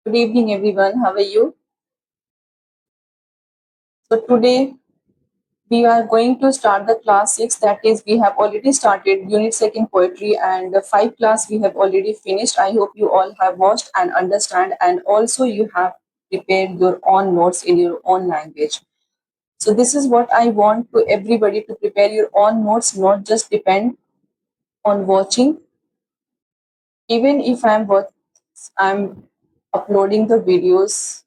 Good evening, everyone. How are you? So today we are going to start the class 6. That is, we have already started Unit 2 Poetry, and the 5 class we have already finished. I hope you all have watched and understand, and also you have prepared your own notes in your own language. So this is what I want to everybody to prepare your own notes, not just depend on watching. Even if I'm uploading the videos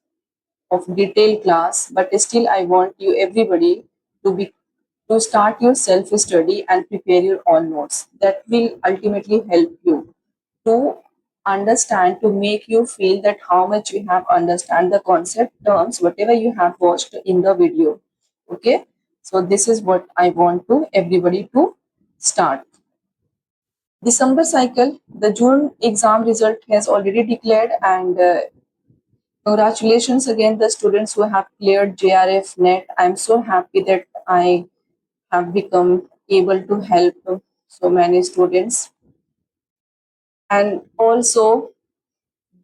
of detailed class, but still I want you everybody to start your self study and prepare your own notes. That will ultimately help you to understand, to make you feel that how much you have understand the concept terms whatever you have watched in the video. Okay, so this is what I want to everybody to start. December cycle, the June exam result has already declared, and congratulations again the students who have cleared JRF NET. I'm so happy that I have become able to help so many students, and also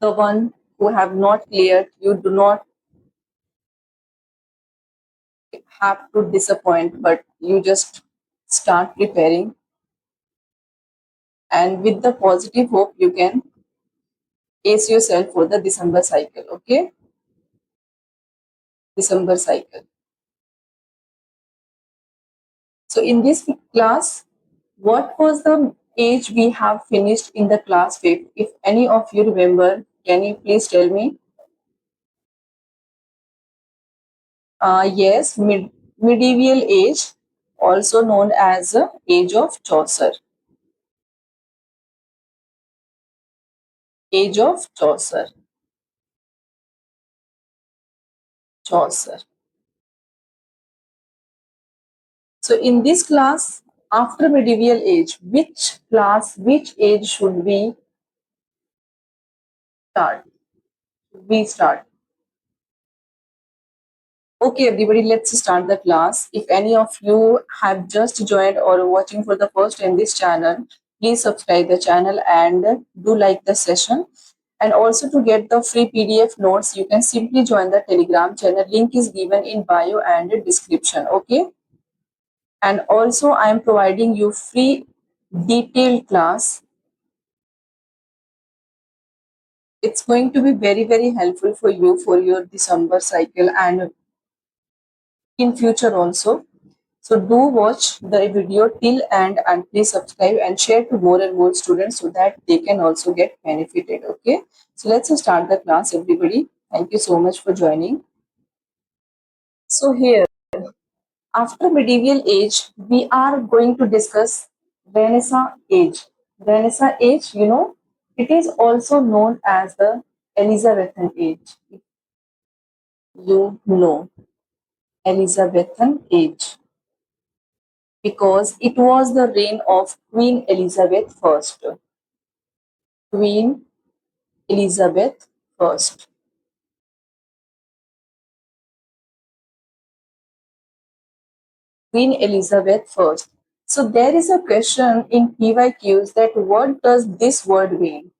the one who have not cleared, you do not have to disappoint, but you just start preparing, and with the positive hope you can ace yourself for the December cycle. Okay, December cycle. So in this class, what was the age we have finished in the class 5? If any of you remember, can you please tell me? Yes, medieval age, also known as age of Chaucer. Age of Chaucer. Chaucer. So in this class, after medieval age, which age should we start? We start. Okay, everybody, let's start the class. If any of you have just joined or watching for the first time this channel, please subscribe the channel and do like the session. And also to get the free PDF notes, you can simply join the Telegram channel. Link is given in bio and description. Okay. And also I am providing you free detailed class. It's going to be very, very helpful for you for your December cycle and in future also. So do watch the video till end and please subscribe and share to more and more students so that they can also get benefited. Okay. So let's start the class, everybody. Thank you so much for joining. So here, after medieval age, we are going to discuss Renaissance age. Renaissance age, it is also known as the Elizabethan age. You know, Elizabethan age, because it was the reign of Queen Elizabeth First. Queen Elizabeth First. Queen Elizabeth First. So there is a question in PYQs that what does this word mean?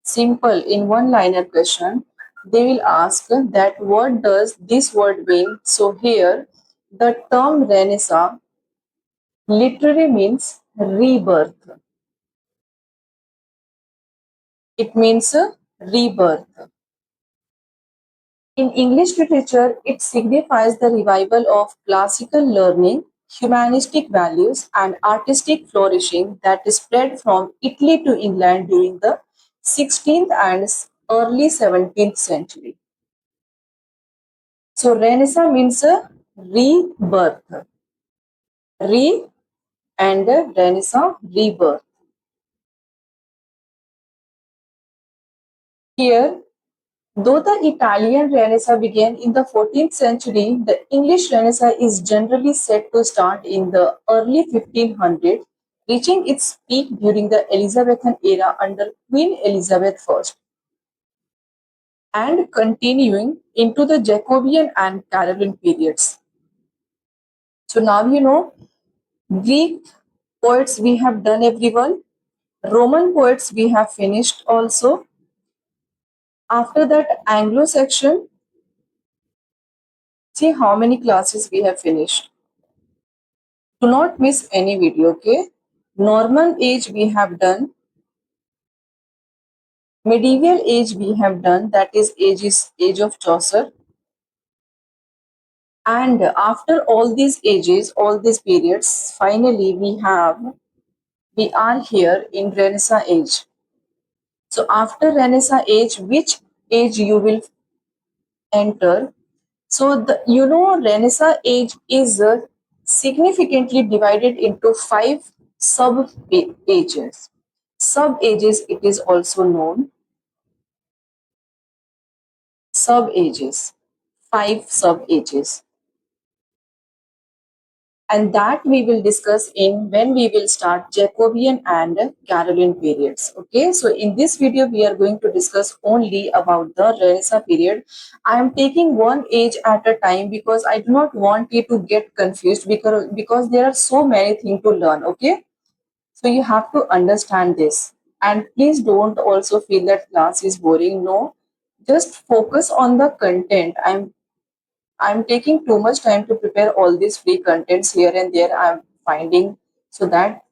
Simple, in one-liner question, they will ask that what does this word mean? So here, the term Renaissance literally means rebirth. It means rebirth. In English literature, it signifies the revival of classical learning, humanistic values, and artistic flourishing that spread from Italy to England during the 16th and early 17th century. So, Renaissance means rebirth. Re and Renaissance, rebirth. Here, though the Italian Renaissance began in the 14th century, the English Renaissance is generally said to start in the early 1500s, reaching its peak during the Elizabethan era under Queen Elizabeth I and continuing into the Jacobean and Caroline periods. So now Greek poets we have done, everyone. Roman poets we have finished also. After that Anglo section, see how many classes we have finished. Do not miss any video, okay? Norman age we have done. Medieval age we have done, that is age of Chaucer. And after all these ages, all these periods, finally we are here in Renaissance age. So after Renaissance age, which age you will enter? So Renaissance age is significantly divided into five sub ages. Sub ages, it is also known. Sub ages, five sub ages. And that we will discuss in when we will start Jacobean and Caroline periods. Okay, so in this video we are going to discuss only about the Renaissance period. I am taking one age at a time because I do not want you to get confused because there are so many things to learn. Okay, so you have to understand this, and please don't also feel that class is boring. No, just focus on the content. I'm taking too much time to prepare all these free contents here and there. I'm finding so that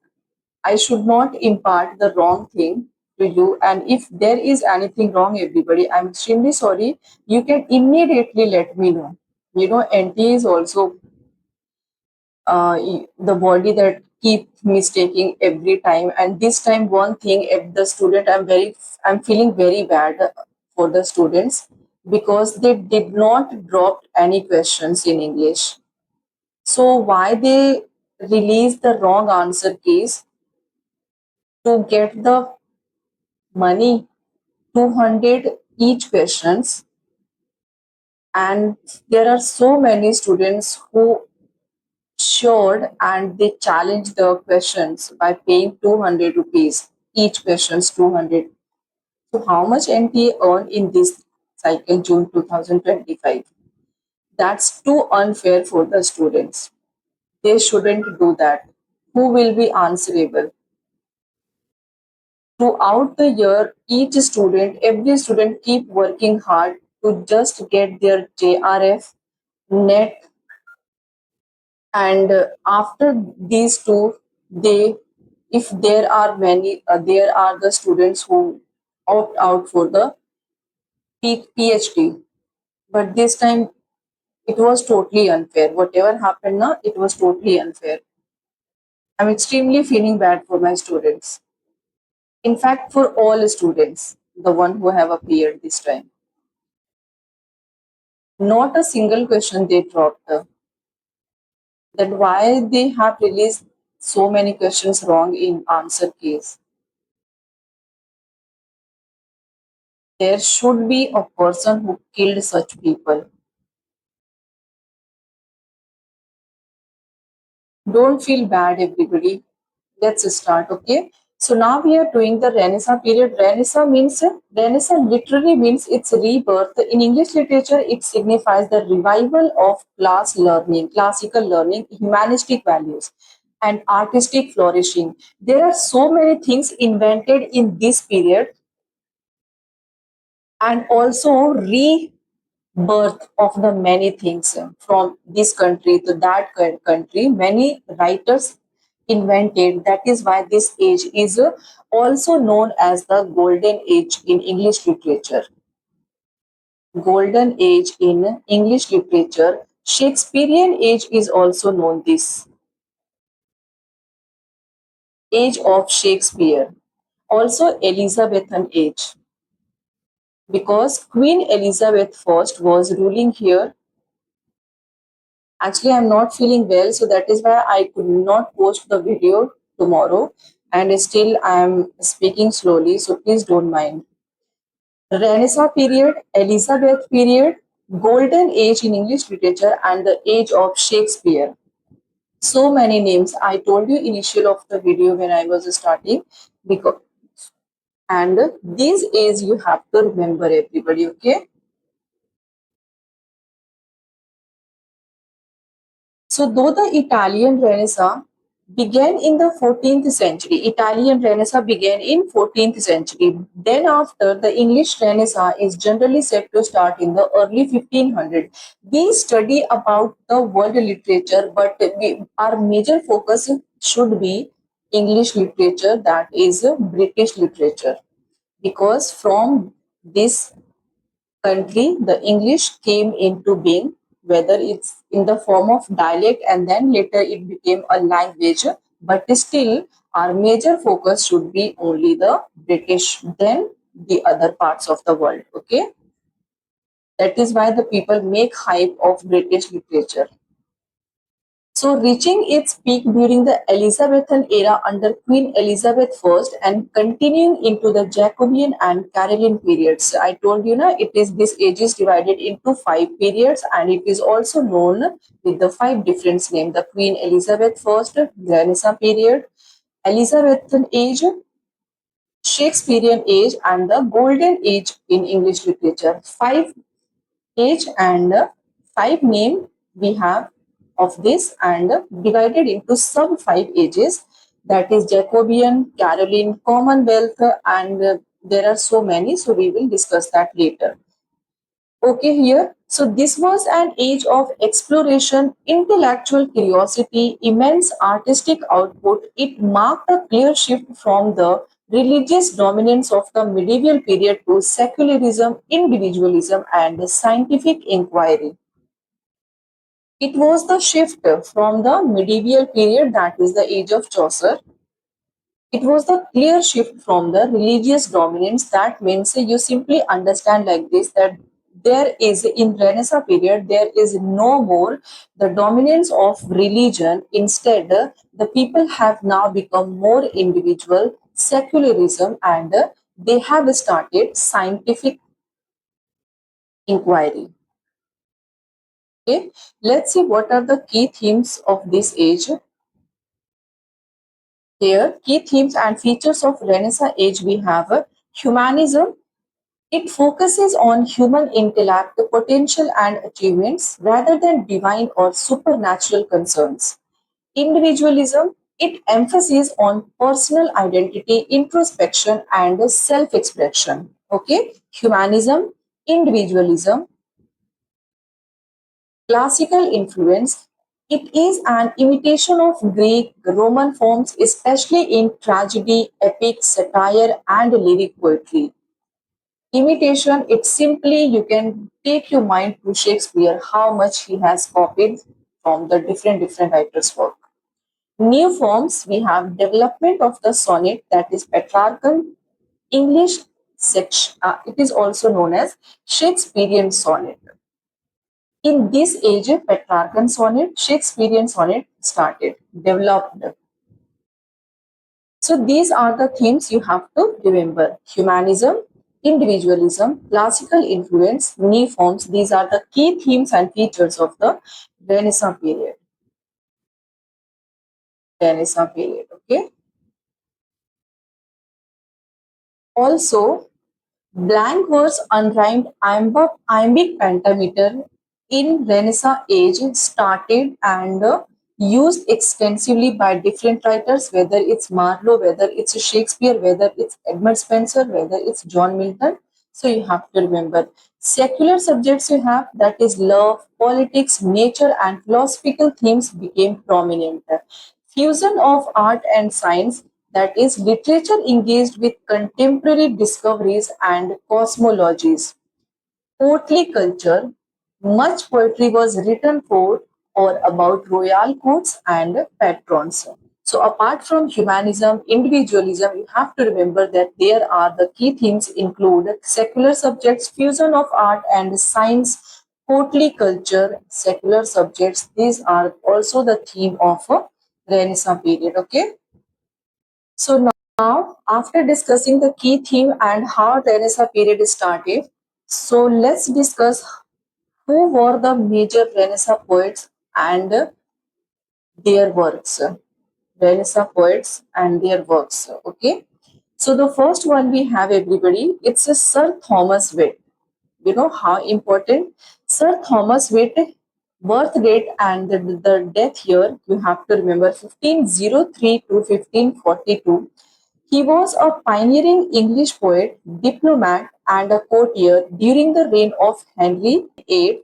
I should not impart the wrong thing to you. And if there is anything wrong, everybody, I'm extremely sorry. You can immediately let me know. NT is also the body that keep mistaking every time. And this time, one thing, if the student, I'm feeling very bad for the students because they did not drop any questions in English. So why they release the wrong answer keys to get the money, 200 each questions, and there are so many students who showed and they challenged the questions by paying 200 rupees each questions 200. So how much NTA earned in this cycle June 2025? That's too unfair for the students. They shouldn't do that. Who will be answerable? Throughout the year, every student keep working hard to just get their JRF, NET, and after these two, if there are there are the students who opt out for the PhD. But this time, it was totally unfair. Whatever happened now, it was totally unfair. I'm extremely feeling bad for my students. In fact, for all students, the one who have appeared this time. Not a single question they dropped. Then why they have released so many questions wrong in answer case? There should be a person who killed such people. Don't feel bad, everybody. Let's start, okay? So now we are doing the Renaissance period. Renaissance literally means it's rebirth. In English literature, it signifies the revival of classical learning, humanistic values, and artistic flourishing. There are so many things invented in this period, and also rebirth of the many things from this country to that country. Many writers invented. That is why this age is also known as the golden age in English literature. Golden age in English literature. Shakespearean age is also known this. Age of Shakespeare. Also Elizabethan age. Because Queen Elizabeth I was ruling here. Actually, I'm not feeling well, so that is why I could not post the video tomorrow. And still, I'm speaking slowly, so please don't mind. Renaissance period, Elizabeth period, Golden Age in English literature, and the Age of Shakespeare. So many names. I told you initial of the video when I was starting, because and these age you have to remember, everybody. Okay. So though the Italian Renaissance, began in the 14th century. Italian Renaissance began in 14th century. Then after, the English Renaissance is generally said to start in the early 1500. We study about the world literature, but our major focus should be English literature, that is British literature, because from this country, the English came into being, whether it's in the form of dialect and then later it became a language, but still our major focus should be only the British, then the other parts of the world. Okay, that is why the people make hype of British literature. So, reaching its peak during the Elizabethan era under Queen Elizabeth I and continuing into the Jacobean and Caroline periods. I told you now, this age is divided into five periods and it is also known with the five different names: the Queen Elizabeth I, Renaissance period, Elizabethan age, Shakespearean age, and the Golden Age in English literature. Five age and five name we have of this, and divided into sub five ages, that is Jacobean, Caroline, Commonwealth, and there are so many, so we will discuss that later. Okay, here. So this was an age of exploration, intellectual curiosity, immense artistic output. It marked a clear shift from the religious dominance of the medieval period to secularism, individualism, and scientific inquiry. It was the shift from the medieval period, that is the age of Chaucer. It was the clear shift from the religious dominance. That means you simply understand like this, that there is in Renaissance period there is no more the dominance of religion. Instead, the people have now become more individual, secularism, and they have started scientific inquiry. Okay, let's see what are the key themes of this age. Here, key themes and features of Renaissance age, we have humanism. It focuses on human intellect, potential, and achievements rather than divine or supernatural concerns. Individualism, it emphasizes on personal identity, introspection, and self-expression. Okay, humanism, individualism. Classical influence, it is an imitation of Greek, Roman forms, especially in tragedy, epic, satire, and lyric poetry. Imitation, it's simply you can take your mind to Shakespeare, how much he has copied from the different writers' work. New forms, we have development of the sonnet, that is Petrarchan, English section. It is also known as Shakespearean sonnet. In this age, Petrarchan sonnet, Shakespearean sonnet started, developed. So these are the themes you have to remember: humanism, individualism, classical influence, new forms. These are the key themes and features of the Renaissance period. Renaissance period. Okay. Also, blank verse unrhymed iambic pentameter in Renaissance age started and used extensively by different writers, whether it's Marlowe, whether it's Shakespeare, whether it's Edmund Spenser, whether it's John Milton. So you have to remember secular subjects you have, that is love, politics, nature, and philosophical themes became prominent. Fusion of art and science, that is literature engaged with contemporary discoveries and cosmologies. Courtly culture, much poetry was written for or about royal courts and patrons. So apart from humanism, individualism, you have to remember that there are the key themes include secular subjects, fusion of art and science, courtly culture, secular subjects. These are also the theme of a Renaissance period. Okay. So now, after discussing the key theme and how Renaissance period started, so let's discuss who were the major Renaissance poets and their works. Renaissance poets and their works. Okay. So the first one we have, everybody, it's a Sir Thomas Wyatt. You know how important Sir Thomas Wyatt Birth date and the death year, you have to remember 1503 to 1542. He was a pioneering English poet, diplomat, and a courtier during the reign of Henry VIII.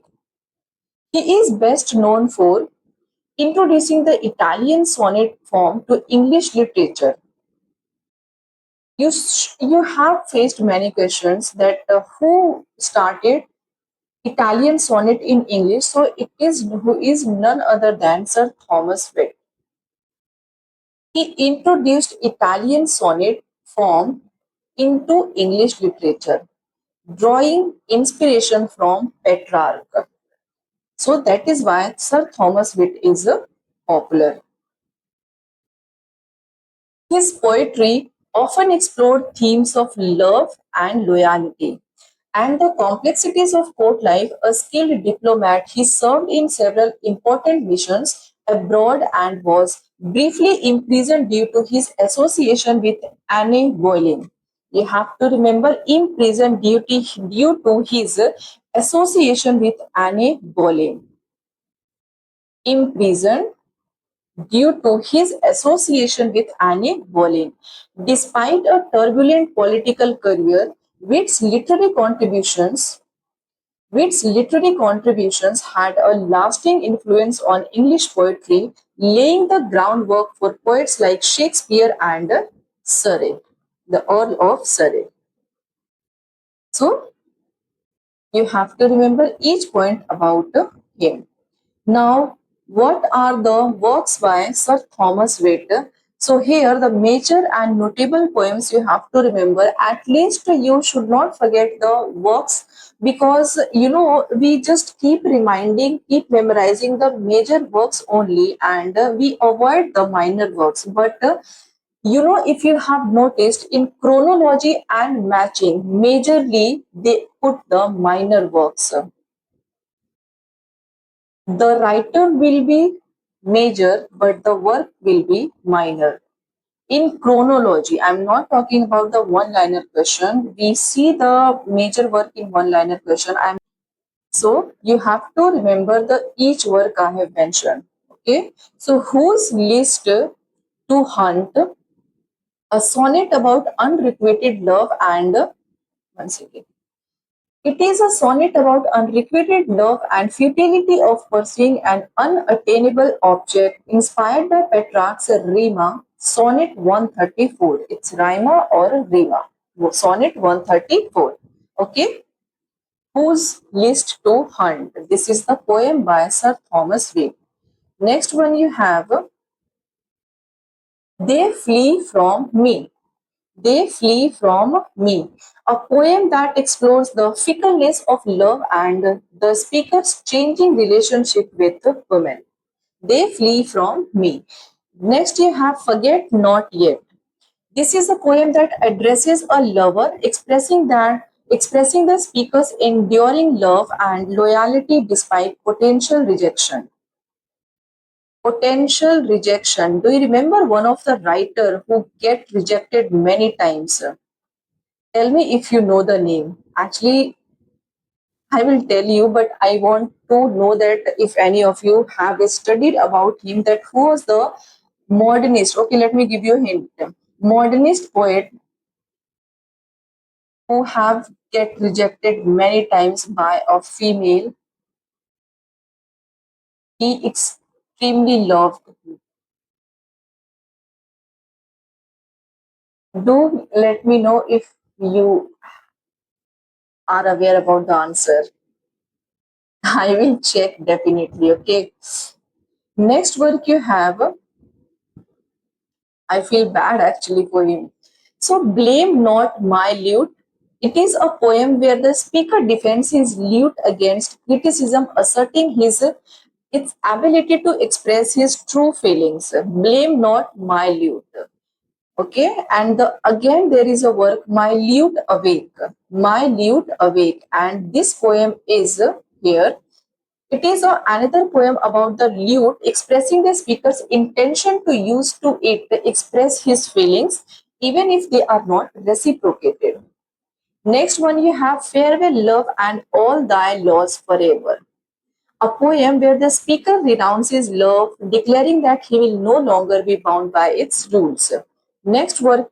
He is best known for introducing the Italian sonnet form to English literature. You have faced many questions that who started Italian sonnet in English. So it is who is none other than Sir Thomas Wyatt. He introduced Italian sonnet form into English literature, drawing inspiration from Petrarch. So that is why Sir Thomas Wyatt is popular. His poetry often explored themes of love and loyalty and the complexities of court life. A skilled diplomat, he served in several important missions abroad and was briefly imprisoned due to his association with Anne Boleyn. You have to remember imprisoned due to his association with Anne Boleyn. Imprisoned due to his association with Anne Boleyn. Despite a turbulent political career, Witt's literary contributions had a lasting influence on English poetry, laying the groundwork for poets like Shakespeare and Surrey, the Earl of Surrey. So, you have to remember each point about him. Now, what are the works by Sir Thomas Wyatt? So here the major and notable poems you have to remember. At least you should not forget the works, because we just keep memorizing the major works only, and we avoid the minor works. But if you have noticed, in chronology and matching, majorly they put the minor works. The writer will be major, but the work will be minor. In chronology, I'm not talking about the one-liner question. We see the major work in one-liner question. So you have to remember the each work I have mentioned. Okay. So whose list to hunt? A sonnet about unrequited love and one second. It is a sonnet about unrequited love and futility of pursuing an unattainable object, inspired by Petrarch's Rima, Sonnet 134. It's Rima or Rima. Sonnet 134. Okay. Whose list to hunt? This is the poem by Sir Thomas Wyatt. Next one you have, They Flee From Me. They Flee From Me, a poem that explores the fickleness of love and the speaker's changing relationship with women. They Flee From Me. Next, you have Forget Not Yet. This is a poem that addresses a lover, expressing the speaker's enduring love and loyalty despite potential rejection. Potential rejection. Do you remember one of the writer who get rejected many times? Tell me if you know the name. Actually, I will tell you, but I want to know that if any of you have studied about him, that who was the modernist. Okay, let me give you a hint. Modernist poet who have get rejected many times by a female. He extremely loved. Do let me know if you are aware about the answer. I will check definitely. Okay. Next work you have, I feel bad actually for him. So, Blame Not My Lute. It is a poem where the speaker defends his lute against criticism, asserting its ability to express his true feelings. Blame Not My Lute. Okay, and again there is a work, My Lute Awake. My Lute Awake, and this poem is here. It is another poem about the lute expressing the speaker's intention to use to it to express his feelings, even if they are not reciprocated. Next one you have Farewell Love and All Thy Laws Forever. A poem where the speaker renounces love, declaring that he will no longer be bound by its rules. Next work,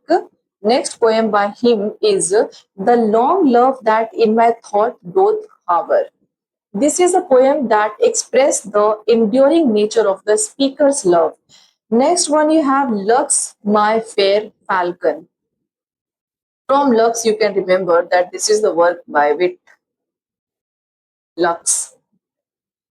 next poem by him is The Long Love That in My Thought Doth Hover. This is a poem that expresses the enduring nature of the speaker's love. Next one you have Lux, My Fair Falcon. From Lux, you can remember that this is the work by Wit Lux.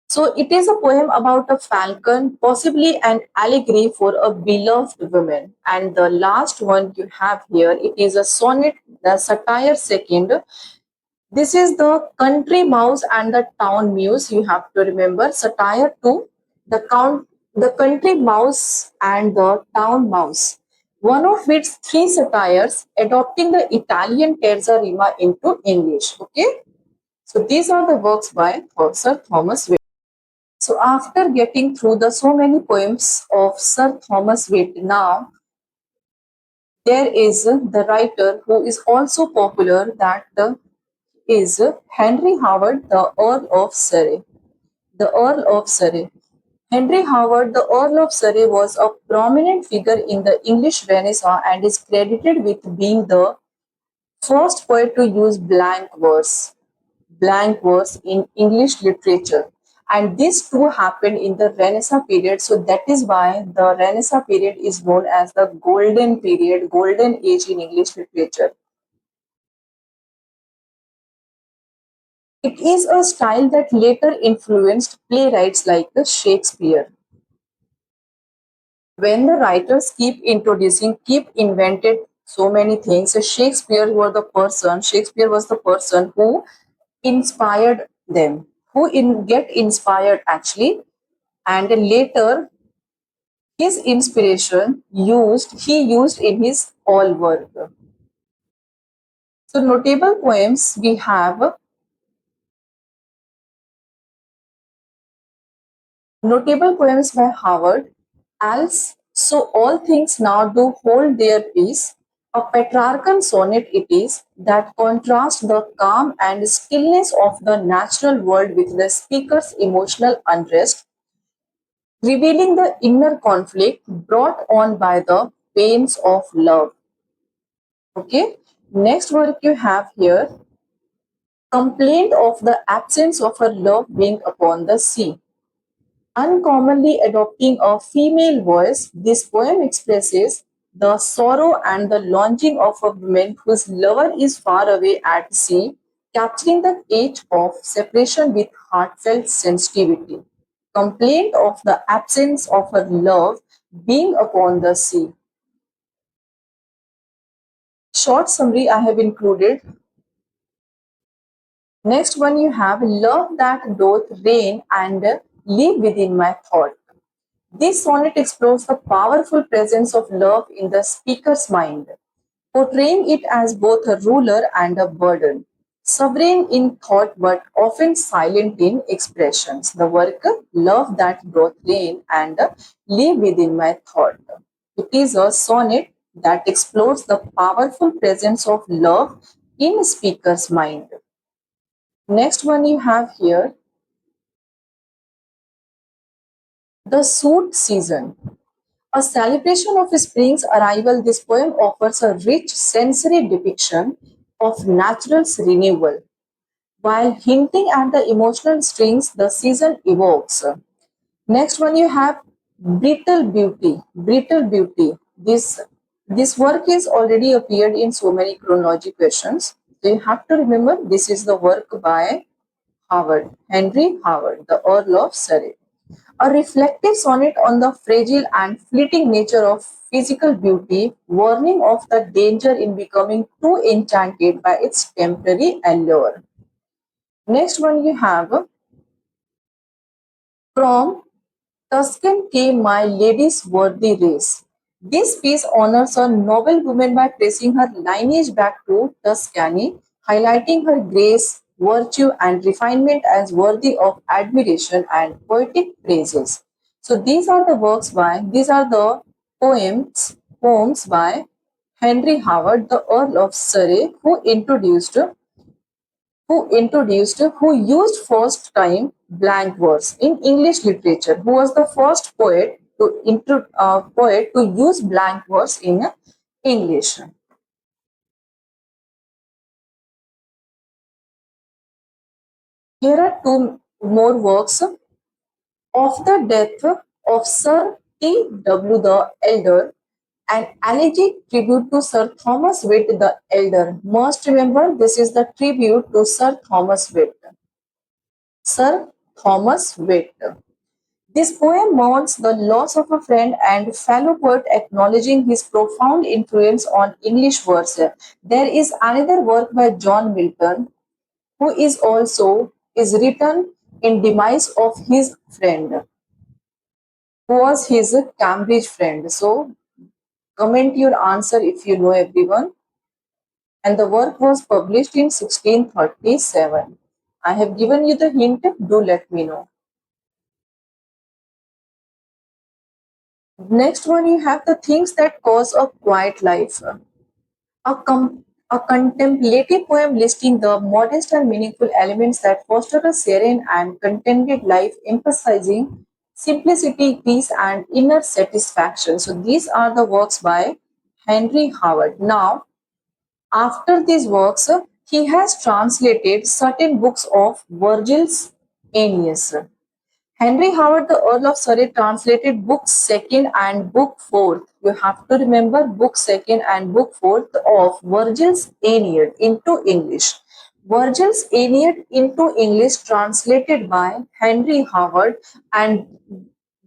So it is a poem about a falcon, possibly an allegory for a beloved woman. And the last one you have here, it is a sonnet, the satire second. This is the country mouse and the town muse. You have to remember satire two, the country mouse and the town mouse. One of its three satires adopting the Italian terza rima into English. Okay, so these are the works by Sir Thomas Wyatt. So after getting through the so many poems of Sir Thomas Wyatt, now there is the writer who is also popular, that is Henry Howard, the Earl of Surrey. The Earl of Surrey. Henry Howard, the Earl of Surrey, was a prominent figure in the English Renaissance and is credited with being the first poet to use blank verse in English literature. And this too happened in the Renaissance period. So that is why the Renaissance period is known as the golden period, golden age in English literature. It is a style that later influenced playwrights like Shakespeare. When the writers keep invented so many things, Shakespeare was the person who inspired them, get inspired actually, and later his inspiration he used in his all work. So notable poems by Howard: Als so all things now do hold their peace, a Petrarchan sonnet it is that contrasts the calm and stillness of the natural world with the speaker's emotional unrest, revealing the inner conflict brought on by the pains of love. Okay, next work you have here, Complaint of the Absence of Her Love Being Upon the Sea. Uncommonly adopting a female voice, this poem expresses the sorrow and the longing of a woman whose lover is far away at sea, capturing the age of separation with heartfelt sensitivity. Complaint of the absence of her love being upon the sea. Short summary I have included. Next one you have Love That Doth Reign and Live Within My Thought. This sonnet explores the powerful presence of love in the speaker's mind, portraying it as both a ruler and a burden, sovereign in thought but often silent in expressions. The work Love That Doth Reign and Live Within My Thought. It is a sonnet that explores the powerful presence of love in a speaker's mind. Next one you have here, The Suit Season. A celebration of spring's arrival, this poem offers a rich sensory depiction of natural's renewal, while hinting at the emotional strings the season evokes. Next one you have Brittle Beauty. Brittle Beauty. This work is already appeared in so many chronology questions. So you have to remember this is the work by Henry Howard, the Earl of Surrey. A reflective sonnet on the fragile and fleeting nature of physical beauty, warning of the danger in becoming too enchanted by its temporary allure. Next one you have From Tuscan Came My Lady's Worthy Race. This piece honors a noble woman by tracing her lineage back to Tuscany, highlighting her grace, virtue, and refinement as worthy of admiration and poetic praises. So these are the poems by Henry Howard, the Earl of Surrey, who used first time blank verse in English literature? Who was the first poet to use blank verse in English? Here are two more works. Of the death of Sir T. W. the Elder, an elegiac tribute to Sir Thomas Wyatt the Elder. Must remember, this is the tribute to Sir Thomas Wyatt. Sir Thomas Wyatt. This poem mourns the loss of a friend and fellow poet, acknowledging his profound influence on English verse. There is another work by John Milton, who is written in demise of his friend, who was his Cambridge friend. So comment your answer if you know, everyone. And the work was published in 1637. I have given you the hint. Do let me know. Next one, you have the things that cause a quiet life. A contemplative poem listing the modest and meaningful elements that foster a serene and contented life, emphasizing simplicity, peace, and inner satisfaction. So these are the works by Henry Howard. Now, after these works, he has translated certain books of Virgil's Aeneas. Henry Howard, the Earl of Surrey, translated Book Second and Book Fourth. You have to remember Book Second and Book Fourth of Virgil's Aeneid into English. Virgil's Aeneid into English, translated by Henry Howard, and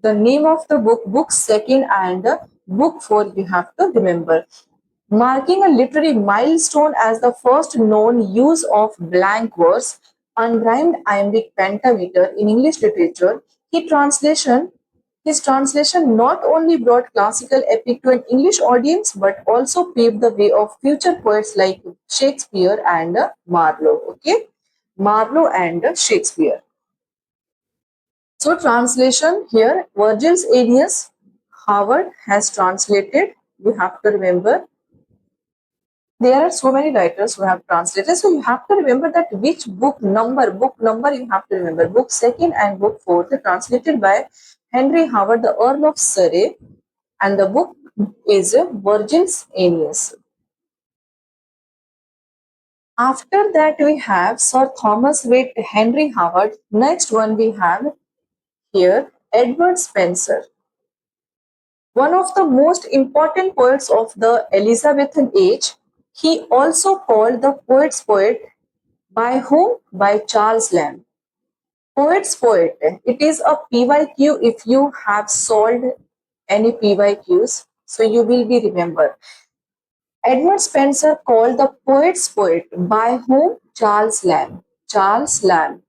the name of the book, Book Second and Book Fourth, you have to remember, marking a literary milestone as the first known use of blank verse, unrhymed iambic pentameter in English literature. His translation not only brought classical epic to an English audience but also paved the way of future poets like Shakespeare and Marlowe. Okay, Marlowe and Shakespeare. So translation here, Virgil's Aeneas, Howard has translated. You have to remember, there are so many writers who have translated, so you have to remember that which book number you have to remember. Book second and book fourth, translated by Henry Howard, the Earl of Surrey, and the book is Virgil's Aeneas. After that we have Sir Thomas Wyatt, Henry Howard. Next one we have here Edward Spenser, one of the most important poets of the Elizabethan age. He also called the poet's poet. By whom? By Charles Lamb. Poet's poet. It is a PYQ if you have solved any PYQs. So you will be remembered. Edward Spenser called the poet's poet. By whom? Charles Lamb. Charles Lamb.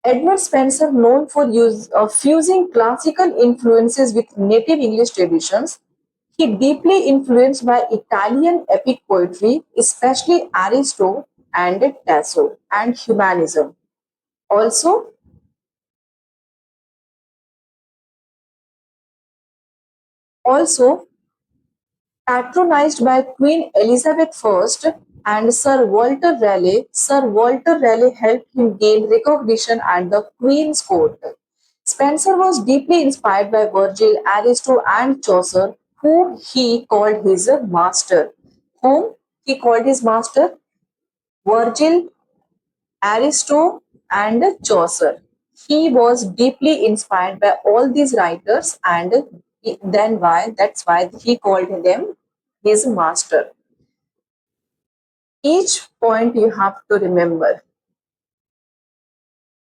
Edward Spenser, known for fusing classical influences with native English traditions, he deeply influenced by Italian epic poetry, especially Aristo and Tasso, and humanism. Also, also patronized by Queen Elizabeth I and Sir Walter Raleigh. Sir Walter Raleigh helped him gain recognition at the Queen's court. Spenser was deeply inspired by Virgil, Aristo, and Chaucer, whom he called his master. Whom he called his master? Virgil, Aristo, and Chaucer. He was deeply inspired by all these writers, and that's why he called them his master. Each point you have to remember.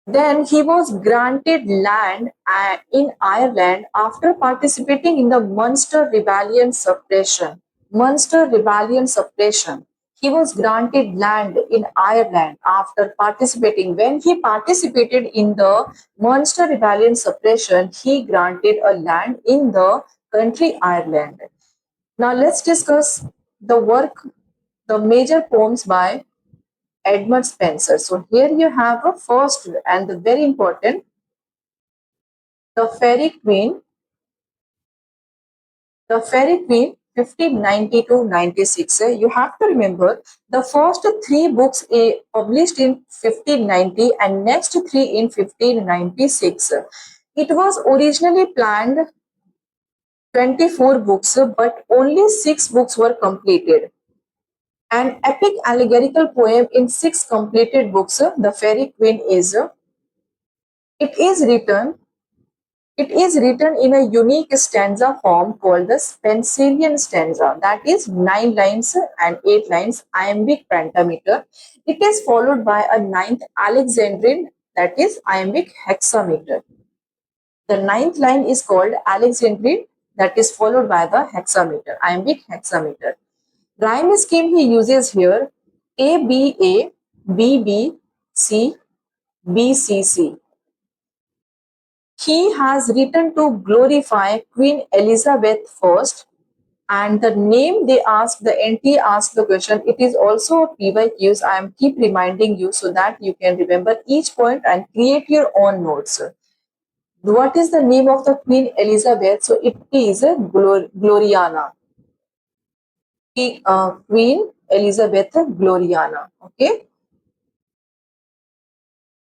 Then he was granted land in Ireland after participating in the Munster Rebellion suppression. Munster Rebellion suppression. He was granted land in Ireland after participating. When he participated in the Munster Rebellion suppression, he granted a land in the country Ireland. Now let's discuss the work, the major poems by Edmund Spenser. So here you have a first and the very important, the Fairy Queen. The Fairy Queen. 1590 to 96. You have to remember the first three books published in 1590 and next three in 1596. It was originally planned 24 books, but only 6 books were completed. An epic allegorical poem in 6 completed books, The Fairy Queen is. It is written It is written in a unique stanza form called the Spenserian stanza, that is 9 lines and 8 lines iambic pentameter. It is followed by a ninth Alexandrine, that is iambic hexameter. The ninth line is called Alexandrine, that is followed by the hexameter, iambic hexameter. Rhyme scheme he uses here A B A, B B C, B C C. He has written to glorify Queen Elizabeth first, and the name they ask, the NT asked the question. It is also a PYQs. I am keep reminding you so that you can remember each point and create your own notes. What is the name of the Queen Elizabeth? So it is Gloriana. Queen Elizabeth Gloriana. Okay.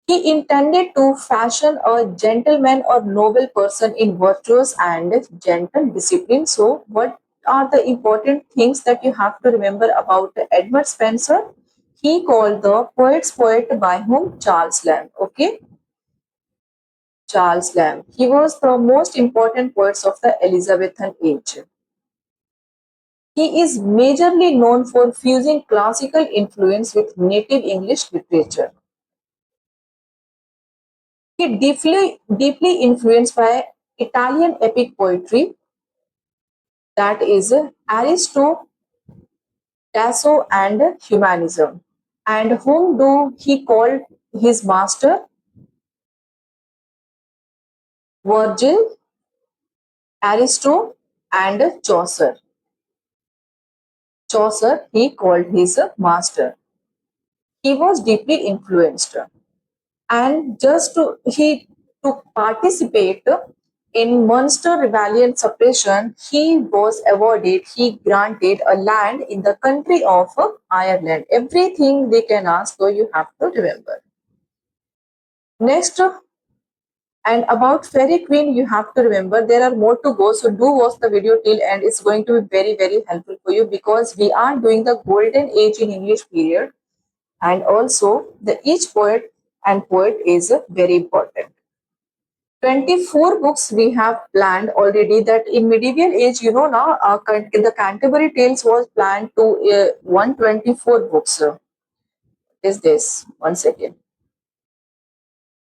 He intended to fashion a gentleman or noble person in virtuous and gentle discipline. So, what are the important things that you have to remember about Edmund Spenser? He called the poet's poet by whom? Charles Lamb. Okay, Charles Lamb. He was the most important poet of the Elizabethan age. He is majorly known for fusing classical influence with native English literature. He deeply influenced by Italian epic poetry, that is Aristo, Tasso, and humanism. And whom do he call his master? Virgil, Aristo, and Chaucer. Chaucer he called his master. He was deeply influenced, and just to participate in Munster rebellion suppression, he was awarded, he granted a land in the country of Ireland. Everything they can ask, so you have to remember. Next, and about Fairy Queen, you have to remember there are more to go. So do watch the video till end. It's going to be very helpful for you because we are doing the golden age in English period, and also the each poet is very important. 24 books we have planned already. That in medieval age, you know, now the Canterbury Tales was planned to 124 books. Is this one second?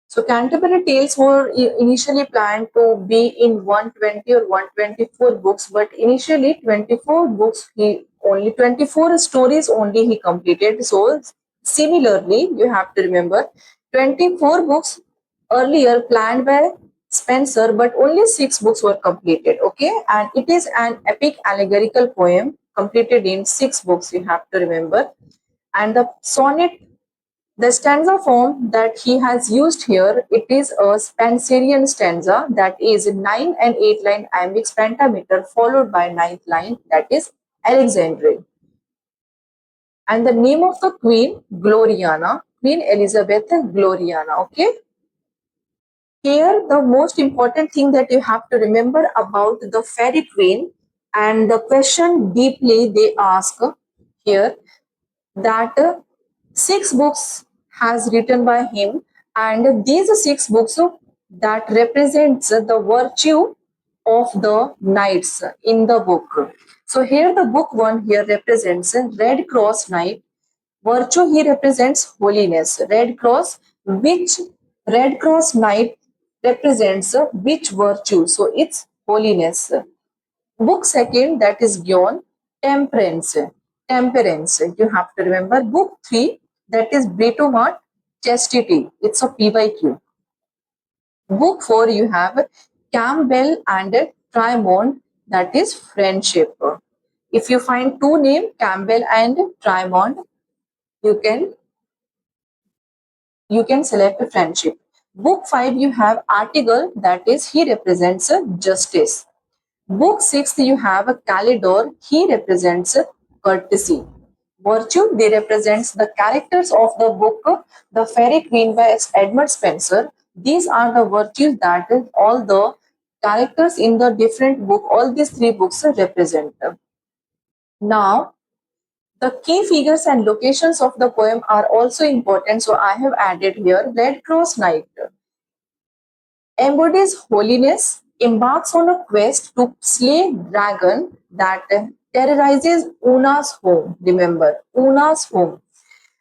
So Canterbury Tales were initially planned to be in 120 or 124 books, but initially 24 books, he only 24 stories only he completed. So similarly, you have to remember 24 books earlier planned by Spenser, but only 6 books were completed. Okay, and it is an epic allegorical poem completed in 6 books. You have to remember, and the sonnet, the stanza form that he has used here, it is a Spenserian stanza, that is 9 and 8 line iambic pentameter followed by ninth line, that is Alexandrine. And the name of the queen, Gloriana, Queen Elizabeth Gloriana. Okay. Here, the most important thing that you have to remember about the fairy queen, and the question deeply they ask here, that 6 books has written by him, and these 6 books that represents the virtue of the knights in the book. So here the book 1 here represents Red Cross Knight. Virtue he represents holiness. Which Red Cross Knight represents which virtue? So it's holiness. Book 2, that is Gyon, temperance. Temperance, you have to remember. Book 3, that is Britomat, chastity. It's a PYQ. Book 4, you have Campbell and Trymont, that is friendship. If you find two names, Campbell and Trymont, you can select a friendship. Book 5, you have Article, that is he represents justice. Book 6, you have a Calidor. He represents courtesy. Virtue, they represents the characters of the book, The Fairy Queen by Edmund Spenser. These are the virtues that all the characters in the different book, all these three books represent. Now, the key figures and locations of the poem are also important, so I have added here. Red Cross Knight embodies holiness, embarks on a quest to slay dragon that terrorizes Una's home. Remember, Una's home.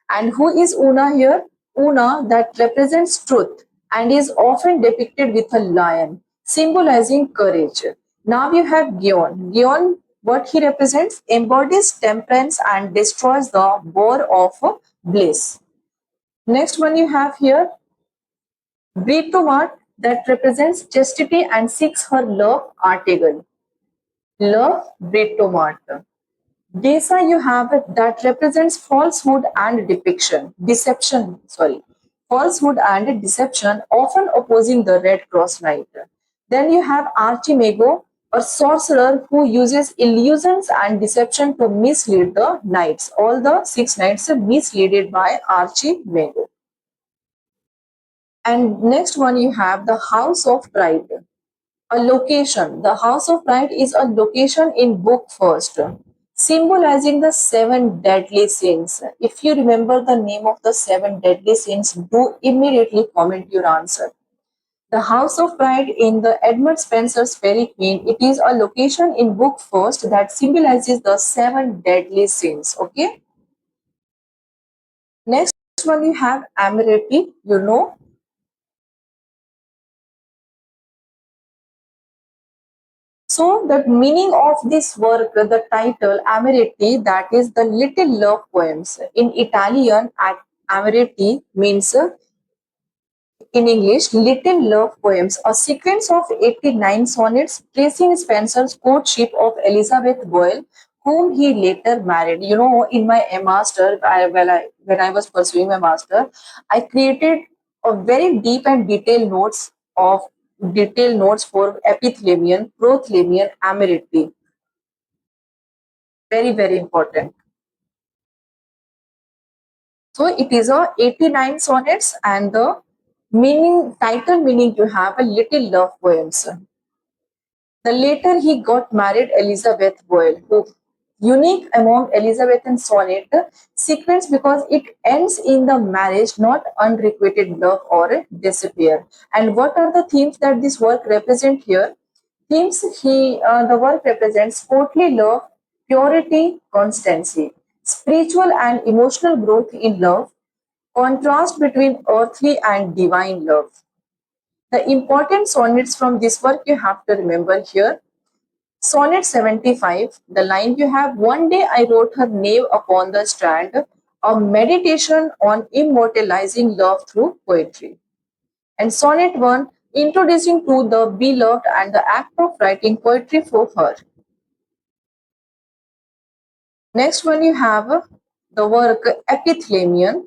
And who is Una here? Una that represents truth and is often depicted with a lion, symbolizing courage. Now you have Gion. Gion, what he represents, embodies temperance and destroys the boar of bliss. Next one you have here, Britomat that represents chastity and seeks her love, Artegal. Love, Britomat. Desa you have it that represents falsehood and deception, falsehood and deception, often opposing the Red Cross Knight. Then you have Archimago, a sorcerer who uses illusions and deception to mislead the knights. All the 6 knights are misleaded by Archimago. And next one you have the House of Pride. A location. The House of Pride is a location in book first, symbolizing the 7 deadly sins. If you remember the name of the 7 deadly sins, do immediately comment your answer. The House of Pride in the Edmund Spenser's Fairy Queen, it is a location in book first that symbolizes the 7 deadly sins. Okay. Next one you have Amirati, you know. So the meaning of this work, the title Amirati, that is the little love poems. In Italian, Amirati means in English, little love poems, a sequence of 89 sonnets praising Spenser's courtship of Elizabeth Boyle, whom he later married. You know, in my master, when I was pursuing my master, I created a very deep and detailed notes for epithalamion, prothalamion, amirati. Very, very important. So it is a 89 sonnets and the title meaning you have a little love poems. The later he got married Elizabeth Boyle, who unique among Elizabethan sonnet sequence because it ends in the marriage, not unrequited love or disappear. And what are the themes that this work represent here? Themes the work represents courtly love, purity, constancy, spiritual and emotional growth in love, contrast between earthly and divine love. The important sonnets from this work you have to remember here. Sonnet 75, the line you have, one day I wrote her name upon the strand, a meditation on immortalizing love through poetry. And Sonnet 1, introducing to the beloved and the act of writing poetry for her. Next one you have the work Epithalamion.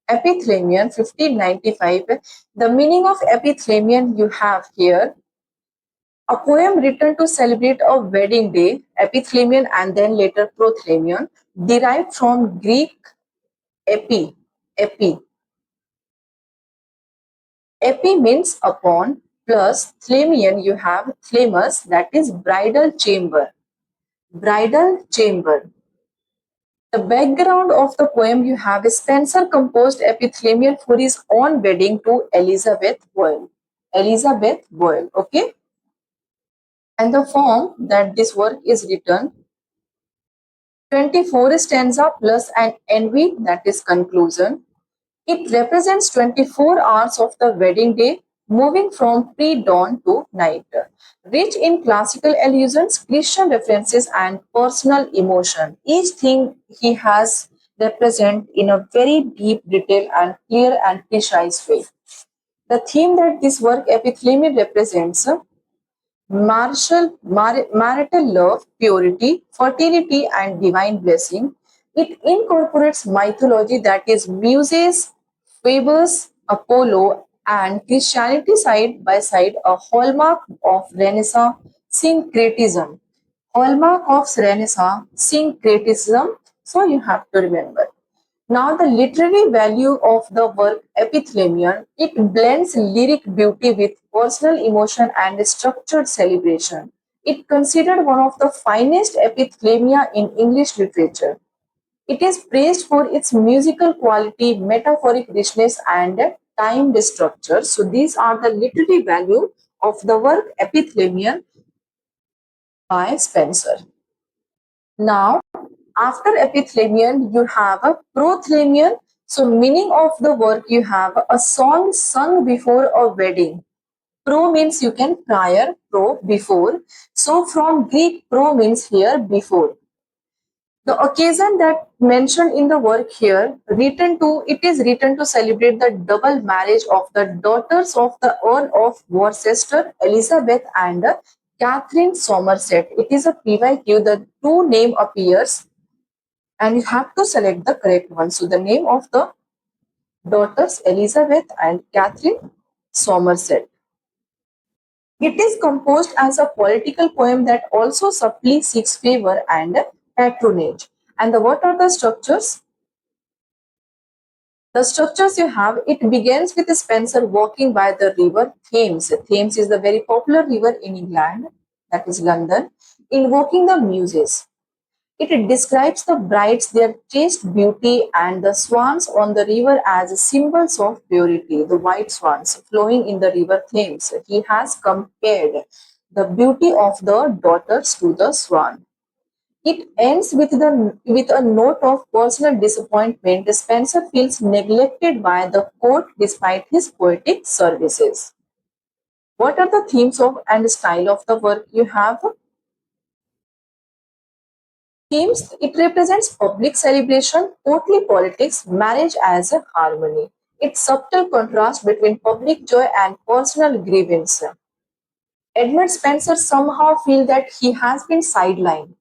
Epithalamion 1595. The meaning of epithalamion you have here. A poem written to celebrate a wedding day, epithalamion and then later prothalamion, derived from Greek epi. Epi. Epi means upon, plus thlamion you have thalamus, that is bridal chamber. Bridal chamber. The background of the poem you have is Spenser composed epithalamion for his own wedding to Elizabeth Boyle. Elizabeth Boyle, okay? And the form that this work is written, 24 stanza plus an envy, that is conclusion. It represents 24 hours of the wedding day, moving from pre-dawn to night. Rich in classical allusions, Christian references, and personal emotion. Each thing he has represent in a very deep detail and clear and precise way. The theme that this work epithalamion represents, marital love, purity, fertility, and divine blessing. It incorporates mythology, that is Muses, Phoebus, Apollo, and Christianity side by side, a hallmark of Renaissance Syncretism. Hallmark of Renaissance, syncretism. So you have to remember. Now the literary value of the work Epithalamion, it blends lyric beauty with personal emotion and structured celebration. It considered one of the finest epithalamia in English literature. It is praised for its musical quality, metaphoric richness, and timed structure. So these are the literary value of the work Epithalamion by Spenser. Now, after Epithalamion, you have a Prothalamion. So meaning of the work, you have a song sung before a wedding. Pro means you can prior, pro before. So from Greek, pro means here before. The occasion that mentioned in the work here, it is written to celebrate the double marriage of the daughters of the Earl of Worcester, Elizabeth and Catherine Somerset. It is a PYQ. The two name appears and you have to select the correct one. So the name of the daughters Elizabeth and Catherine Somerset. It is composed as a political poem that also subtly seeks favor and patronage. And what are the structures? The structures you have, it begins with Spenser walking by the river Thames. Thames is the very popular river in England, that is London, invoking the muses. It describes the brides, their chaste beauty, and the swans on the river as symbols of purity, the white swans flowing in the river Thames. He has compared the beauty of the daughters to the swan. It ends with a note of personal disappointment. Spenser feels neglected by the court despite his poetic services. What are the themes of and style of the work you have? Themes, it represents public celebration, courtly politics, marriage as a harmony. Its subtle contrast between public joy and personal grievance. Edmund Spenser somehow feels that he has been sidelined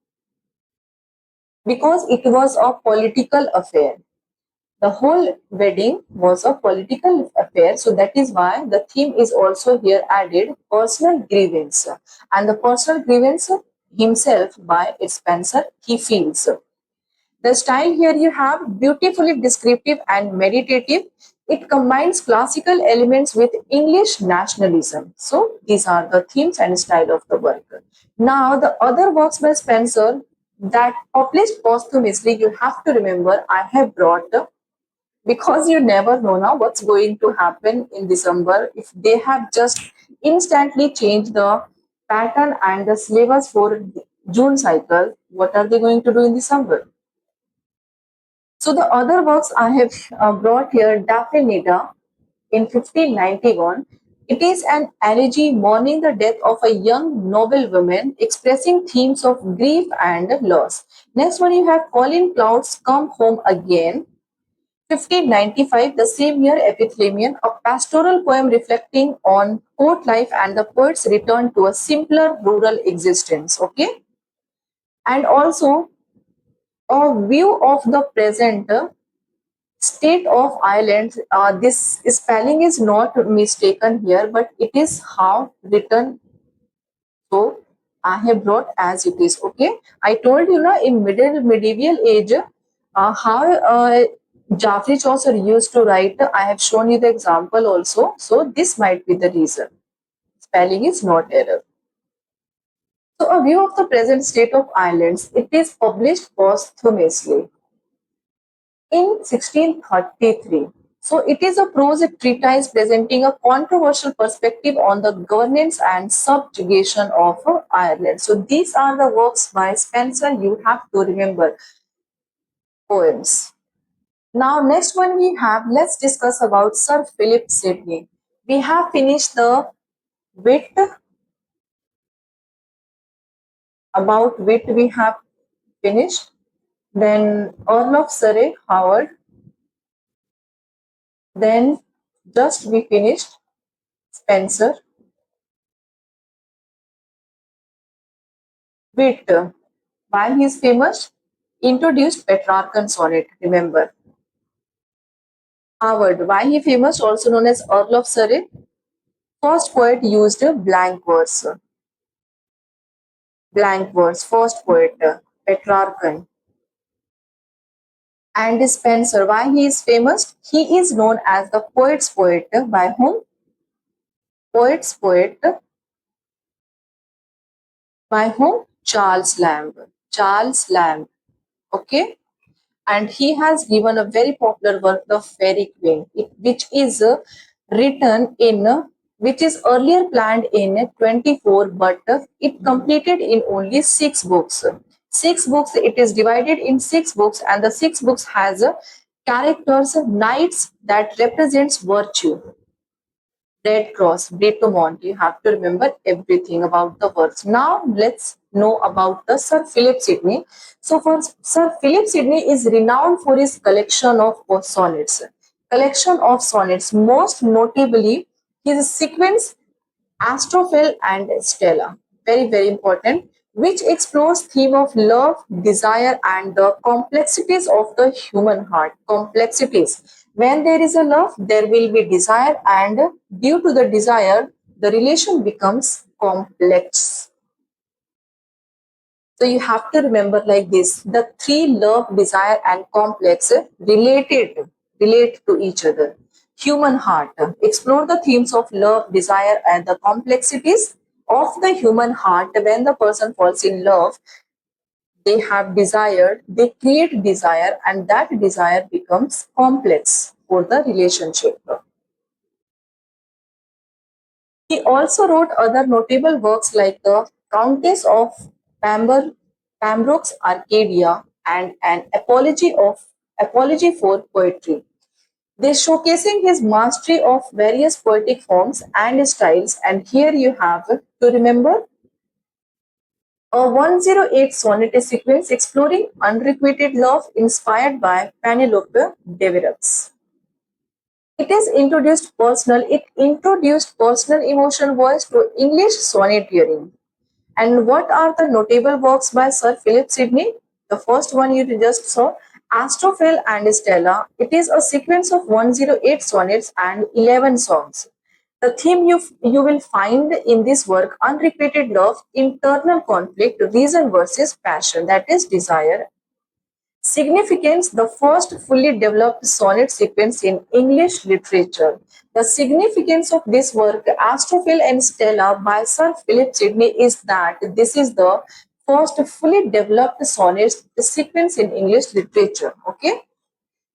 because it was a political affair. The whole wedding was a political affair, so that is why the theme is also here added, personal grievance. And the personal grievance himself by Spenser, he feels. The style here you have beautifully descriptive and meditative. It combines classical elements with English nationalism. So these are the themes and style of the work. Now the other works by Spenser that published posthumously, you have to remember I have brought, because you never know now what's going to happen in December. If they have just instantly changed the pattern and the syllabus for June cycle, what are they going to do in December? So the other works I have brought here, Daphne Nida in 1591. It is an elegy mourning the death of a young noble woman, expressing themes of grief and loss. Next one you have Colin Cloud's Come Home Again, 1595, the same year Epithalamion, a pastoral poem reflecting on court life and the poet's return to a simpler rural existence. Okay, and also a view of the present state of Ireland. This spelling is not mistaken here, but it is how written. So I have brought as it is. Okay, I told you now in medieval age how Geoffrey Chaucer used to write. I have shown you the example also. So this might be the reason. Spelling is not error. So a view of the present state of Ireland. It is published posthumously in 1633. So it is a prose treatise presenting a controversial perspective on the governance and subjugation of Ireland. So these are the works by Spenser. You have to remember poems. Now next one we have, let's discuss about Sir Philip Sidney. We have finished the wit, about wit we have finished. Then Earl of Surrey, Howard. Then just we finished Spenser. Wit, while he is famous, introduced Petrarchan sonnet, remember. Howard, why he famous, also known as Earl of Surrey, first poet used blank verse. blank verse, first poet, Petrarchan. And Spenser, why he is famous? He is known as the poet's poet. By whom? Poet's poet. By whom? Charles Lamb. Charles Lamb. Okay. And he has given a very popular work, The Fairy Queen, which is written in, which is earlier planned in 24, but it completed in only 6 books. 6 books, it is divided in 6 books, and the 6 books has characters, knights that represents virtue. Red Cross, Britomont. You have to remember everything about the works. Now let's know about the Sir Philip Sidney. So for Sir Philip Sidney is renowned for his collection of sonnets. Collection of sonnets, most notably his sequence Astrophel and Stella, very very important, which explores theme of love, desire, and the complexities of the human heart. Complexities. When there is a love, there will be desire, and due to the desire, the relation becomes complex. So you have to remember like this: the three love, desire, and complex relate to each other. Human heart. Explore the themes of love, desire, and the complexities of the human heart. When the person falls in love, they have desire, they create desire, and that desire becomes complex for the relationship. He also wrote other notable works like the Countess of Pembroke's Arcadia and an apology for poetry. This showcasing his mastery of various poetic forms and styles. And here you have to remember a 108 sonnet sequence exploring unrequited love inspired by Penelope de Virux. It introduced personal emotion voice to English sonneteering. And what are the notable works by Sir Philip Sidney? The first one you just saw, Astrophel and Stella. It is a sequence of 108 sonnets and 11 songs. The theme you will find in this work, unrequited love, internal conflict, reason versus passion, that is desire. Significance, the first fully developed sonnet sequence in English literature. The significance of this work, Astrophel and Stella by Sir Philip Sidney, is that this is the first fully developed sonnet sequence in English literature. Okay.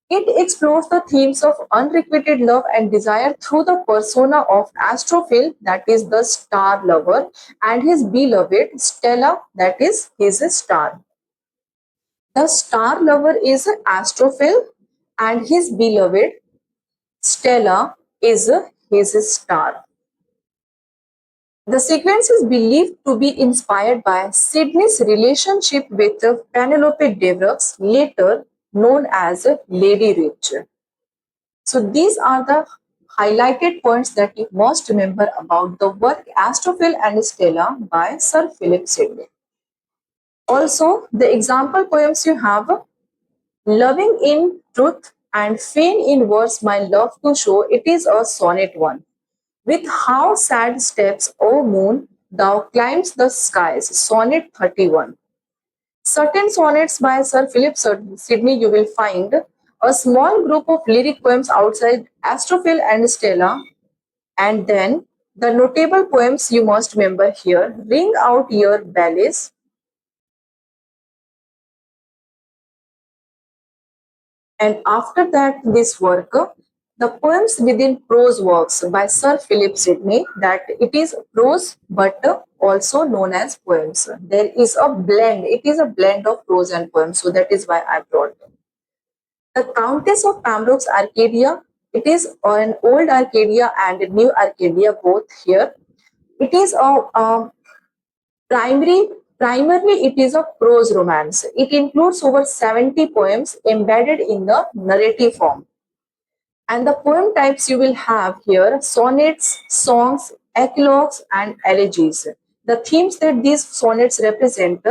It explores the themes of unrequited love and desire through the persona of Astrophil, that is the star lover, and his beloved Stella, that is his star. The star lover is Astrophil and his beloved Stella is his star. The sequence is believed to be inspired by Sidney's relationship with Penelope de Virux, later known as Lady Rich. So these are the highlighted points that you must remember about the work Astrophil and Stella by Sir Philip Sidney. Also, the example poems you have, Loving in Truth and Fain in Verse My Love to Show, it is a sonnet one. With how sad steps, O moon, thou climbs the skies, sonnet 31. Certain sonnets by Sir Philip Sidney you will find a small group of lyric poems outside Astrophil and Stella, and then the notable poems you must remember here, Ring Out Your Bellies, and after that this work, the poems within prose works by Sir Philip Sidney, that it is prose but also known as poems. There is a blend, it is a blend of prose and poems, so that is why I brought it. The Countess of Pembroke's Arcadia, it is an old Arcadia and new Arcadia both here. It is a primarily it is a prose romance. It includes over 70 poems embedded in the narrative form. And the poem types you will have here, sonnets, songs, eclogues, and elegies. The themes that these sonnets represent,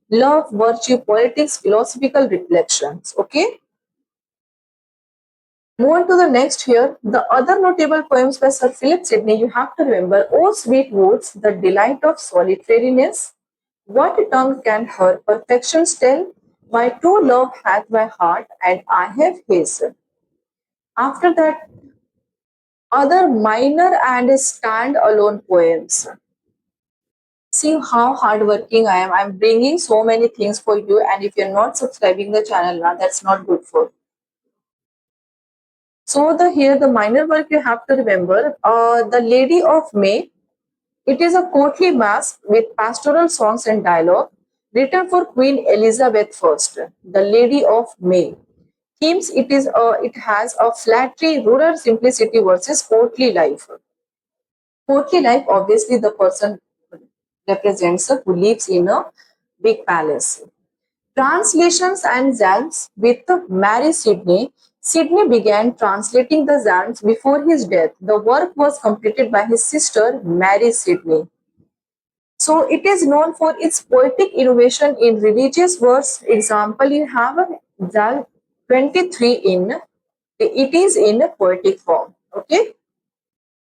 love, virtue, politics, philosophical reflections. Okay. Move on to the next here. The other notable poems by Sir Philip Sidney, you have to remember, O Sweet Woods, the delight of solitariness, What tongue can her perfections tell? My true love hath my heart, and I have his. After that, other minor and stand-alone poems. See how hardworking I am. I'm bringing so many things for you, and if you're not subscribing the channel now, that's not good for. So the minor work you have to remember. The Lady of May. It is a courtly mass with pastoral songs and dialogue written for Queen Elizabeth I, the Lady of May. Themes it has a flattery, rural simplicity versus courtly life. Courtly life, obviously, the person represents who lives in a big palace. Translations and Zalms with Mary Sidney. Sidney began translating the Zalms before his death. The work was completed by his sister Mary Sidney. So it is known for its poetic innovation in religious verse. Example, you have a Zal 23 in, it is in a poetic form. Okay.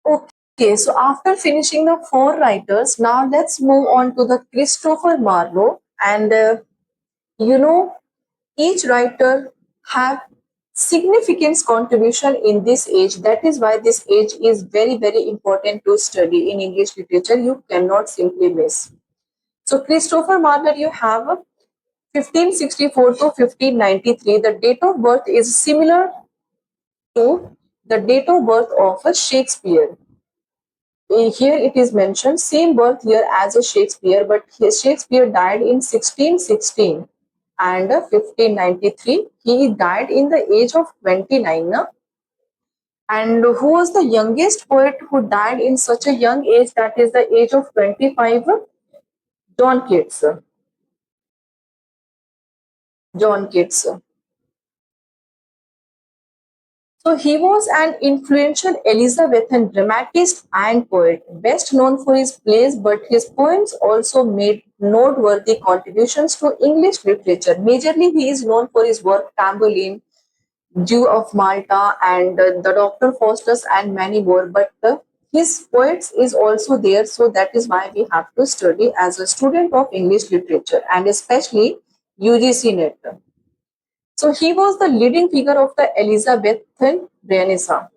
Okay, so after finishing the four writers, now let's move on to the Christopher Marlowe. And you know, each writer have significant contribution in this age. That is why this age is very, very important to study in English literature. You cannot simply miss. So Christopher Marlowe, you have 1564 to 1593. The date of birth is similar to the date of birth of a Shakespeare. Here it is mentioned same birth year as a Shakespeare, but Shakespeare died in 1616 and 1593. He died in the age of 29. And who was the youngest poet who died in such a young age, that is the age of 25? John Keats. John Keats. So he was an influential Elizabethan dramatist and poet, best known for his plays, but his poems also made noteworthy contributions to English literature. Majorly, he is known for his work Tamburlaine, Jew of Malta, and the Dr. Faustus, and many more. But his poets is also there, so that is why we have to study as a student of English literature, and especially UGC NET. So he was the leading figure of the Elizabethan Renaissance.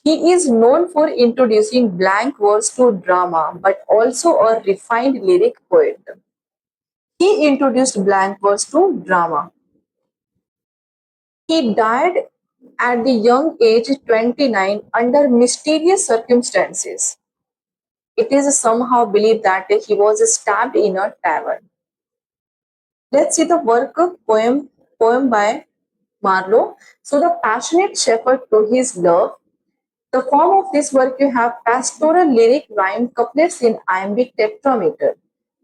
He is known for introducing blank verse to drama, but also a refined lyric poet. He introduced blank verse to drama. He died at the young age 29 under mysterious circumstances. It is somehow believed that he was stabbed in a tavern. Let's see the work poem by Marlowe. So the passionate shepherd to his love. The form of this work you have pastoral lyric rhymed couplets in iambic tetrameter.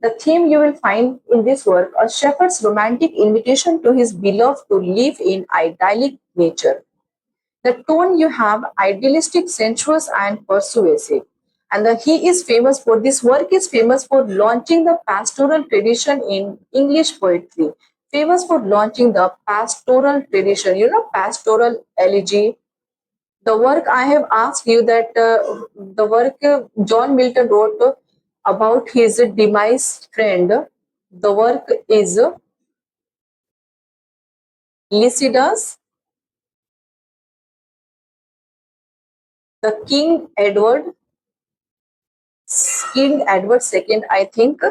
The theme you will find in this work, a shepherd's romantic invitation to his beloved to live in idyllic nature. The tone you have idealistic, sensuous, and persuasive. And he is famous for this work is famous for launching the pastoral tradition in English poetry. Famous for launching the pastoral tradition, pastoral elegy. The work I have asked you that the work John Milton wrote about his demise friend. The work is Lycidas, the King Edward II, I think.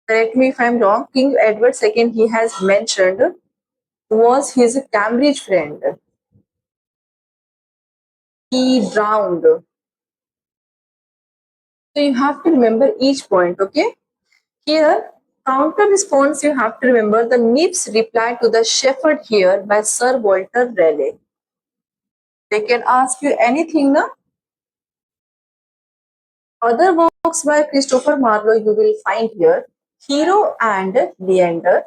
Correct me if I'm wrong. King Edward II, he has mentioned, was his Cambridge friend. He drowned. So you have to remember each point, okay? Here, counter response you have to remember the Nips reply to the shepherd here by Sir Walter Raleigh. They can ask you anything now. Other works by Christopher Marlowe you will find here. Hero and Leander.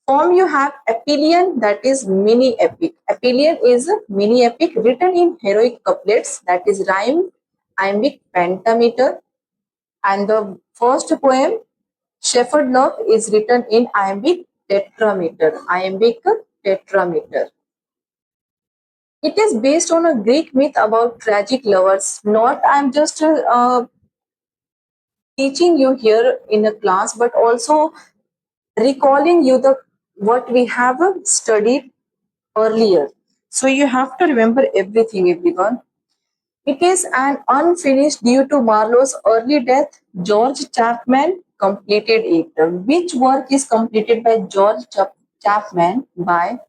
Form you have Apuleian, that is mini epic. Apuleian is a mini epic written in heroic couplets, that is rhyme, iambic pentameter. And the first poem, Shepherd Love, is written in iambic tetrameter. Iambic tetrameter. It is based on a Greek myth about tragic lovers. Not I'm just teaching you here in a class, but also recalling you the what we have studied earlier. So you have to remember everything, everyone. It is an unfinished due to Marlowe's early death. George Chapman completed it. Which work is completed by Chapman by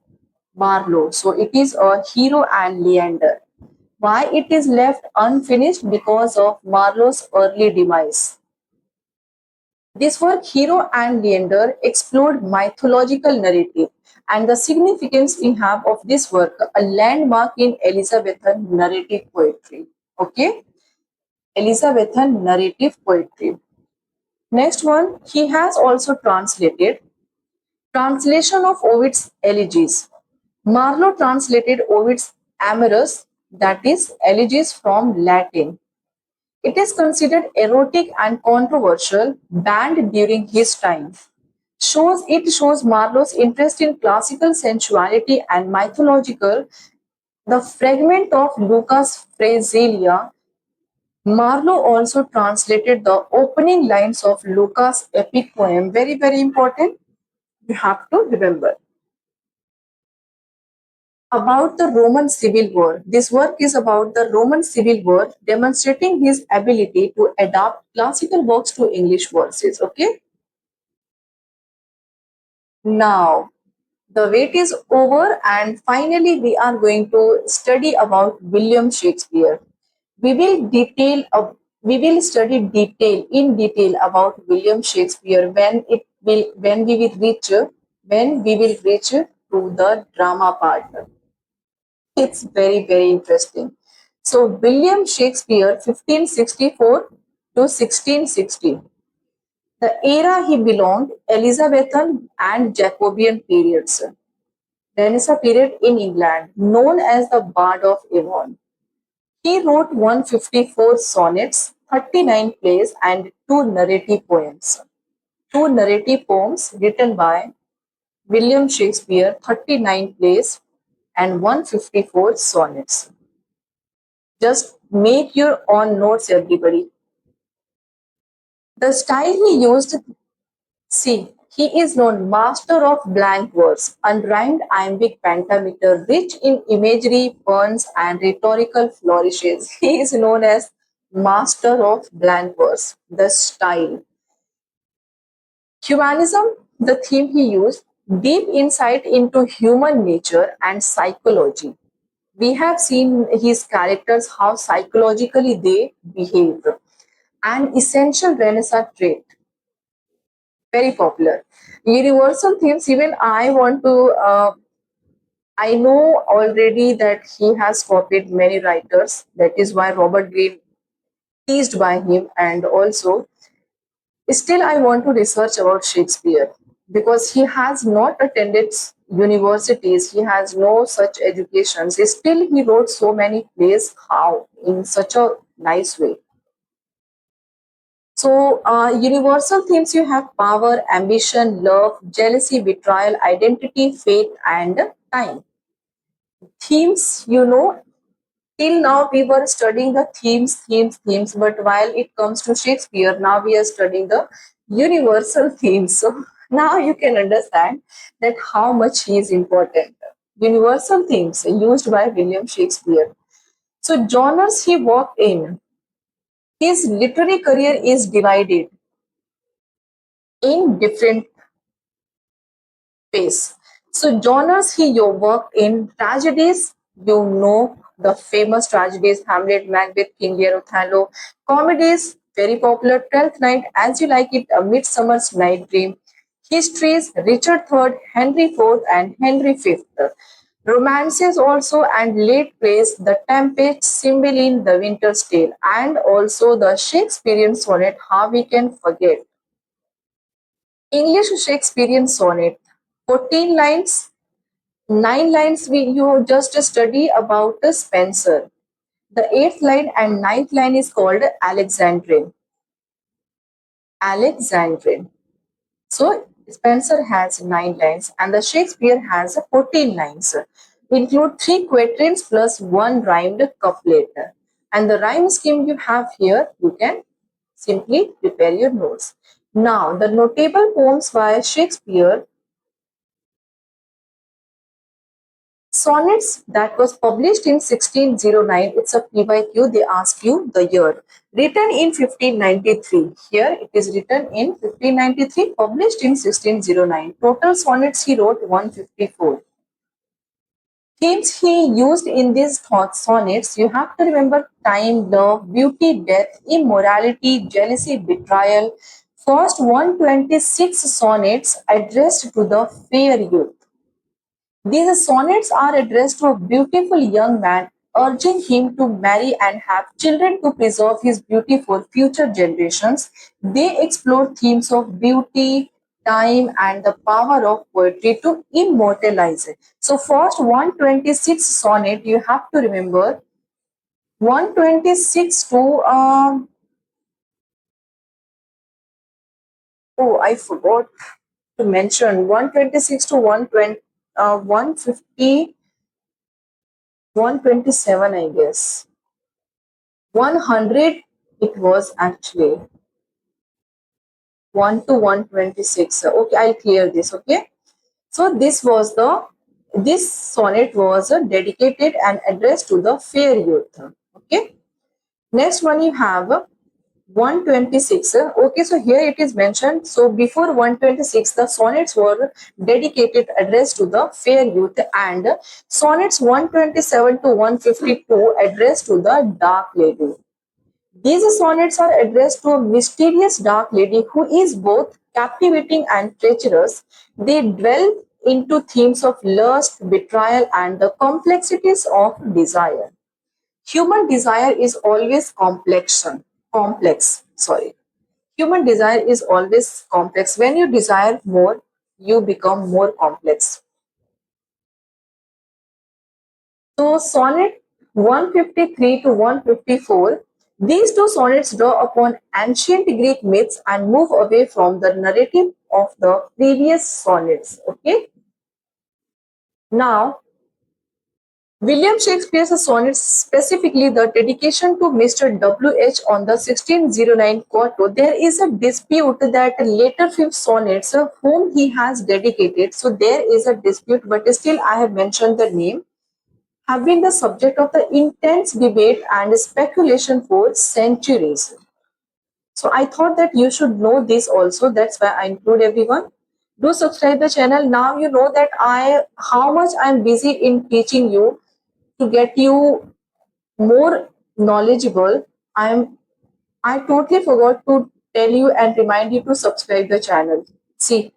Marlowe? So it is a Hero and Leander. Why it is left unfinished? Because of Marlowe's early demise. This work, Hero and Leander, explored mythological narrative and the significance we have of this work, a landmark in Elizabethan narrative poetry. Okay, Elizabethan narrative poetry. Next one, he has also translated translation of Ovid's elegies. Marlowe translated Ovid's Amorous, that is, elegies from Latin. It is considered erotic and controversial, banned during his time. It shows Marlowe's interest in classical sensuality and mythological. The fragment of Lucas Phraselia. Marlowe also translated the opening lines of Lucas' epic poem. Very, very important. You have to remember. About the Roman Civil War. This work is about the Roman Civil War, demonstrating his ability to adapt classical works to English verses. Okay. Now, the wait is over, and finally, we are going to study about William Shakespeare. We will we will study in detail about William Shakespeare when we will reach to the drama part. It's very, very interesting. So William Shakespeare 1564 to 1660. The era he belonged, Elizabethan and Jacobean periods. Renaissance period in England, known as the Bard of Avon. He wrote 154 sonnets, 39 plays, and two narrative poems. Two narrative poems written by William Shakespeare, 39 plays, and 154 sonnets. Just make your own notes, everybody. The style he used, see, he is known master of blank verse, unrhymed iambic pentameter, rich in imagery, puns, and rhetorical flourishes. He is known as master of blank verse. The style. Humanism, the theme he used, deep insight into human nature and psychology. We have seen his characters, how psychologically they behave. An essential Renaissance trait, very popular. Universal themes, even I know already that he has copied many writers. That is why Robert Greene teased by him, and also still I want to research about Shakespeare because he has not attended universities, he has no such educations. Still, he wrote so many plays. How? In such a nice way. So, universal themes you have power, ambition, love, jealousy, betrayal, identity, fate, and time. Themes, till now we were studying the themes, but while it comes to Shakespeare, now we are studying the universal themes. So, now you can understand that how much he is important. Universal themes used by William Shakespeare. So, genres he worked in. His literary career is divided in different phase. So genres he worked in tragedies, the famous tragedies Hamlet, Macbeth, King Lear, Othello. Comedies, very popular, Twelfth Night, As You Like It, A Midsummer's Night Dream. Histories, Richard III, Henry IV, and Henry V. Romances also and late plays, The Tempest, Cymbeline, The Winter's Tale, and also the Shakespearean sonnet, How We Can Forget. English Shakespearean sonnet, 14 lines, 9 lines you just study about the Spenser. The 8th line and 9th line is called Alexandrine. Alexandrine. So Spenser has 9 lines and the Shakespeare has 14 lines. Include 3 quatrains plus 1 rhymed couplet. And the rhyme scheme you have here, you can Simply prepare your notes. Now, the notable poems by Shakespeare. Sonnets that was published in 1609. It's a PYQ. They ask you the year. Written in 1593. Here it is written in 1593, published in 1609. Total sonnets he wrote 154. Themes he used in these thought sonnets, you have to remember: time, love, beauty, death, immorality, jealousy, betrayal. First 126 sonnets addressed to the fair youth. These sonnets are addressed to a beautiful young man, urging him to marry and have children to preserve his beauty for future generations. They explore themes of beauty, time, and the power of poetry to immortalize it. So, first 126 sonnet, you have to remember 126 to oh, I forgot to mention 126 to 120, 150, 127, I guess. 100 it was actually 1 to 126. Okay, I'll clear this. Okay, so this sonnet was dedicated and addressed to the fair youth. Okay, next one you have 126. Okay, so here it is mentioned. So before 126, the sonnets were dedicated, addressed to the fair youth, and sonnets 127 to 152 addressed to the dark lady. These sonnets are addressed to a mysterious dark lady who is both captivating and treacherous. They dwell into themes of lust, betrayal, and the complexities of desire. Human desire is always complex. Sorry. Human desire is always complex. When you desire more, you become more complex. So sonnet 153 to 154, these two sonnets draw upon ancient Greek myths and move away from the narrative of the previous sonnets. Okay. Now, William Shakespeare's sonnets, specifically the dedication to Mr. W.H. on the 1609 quarto, there is a dispute that later fifth sonnets whom he has dedicated. So there is a dispute, but still I have mentioned the name, have been the subject of the intense debate and speculation for centuries. So I thought that you should know this also. That's why I include everyone. Do subscribe the channel. Now you know that how much I'm busy in teaching you to get you more knowledgeable. I totally forgot to tell you and remind you to subscribe the channel. See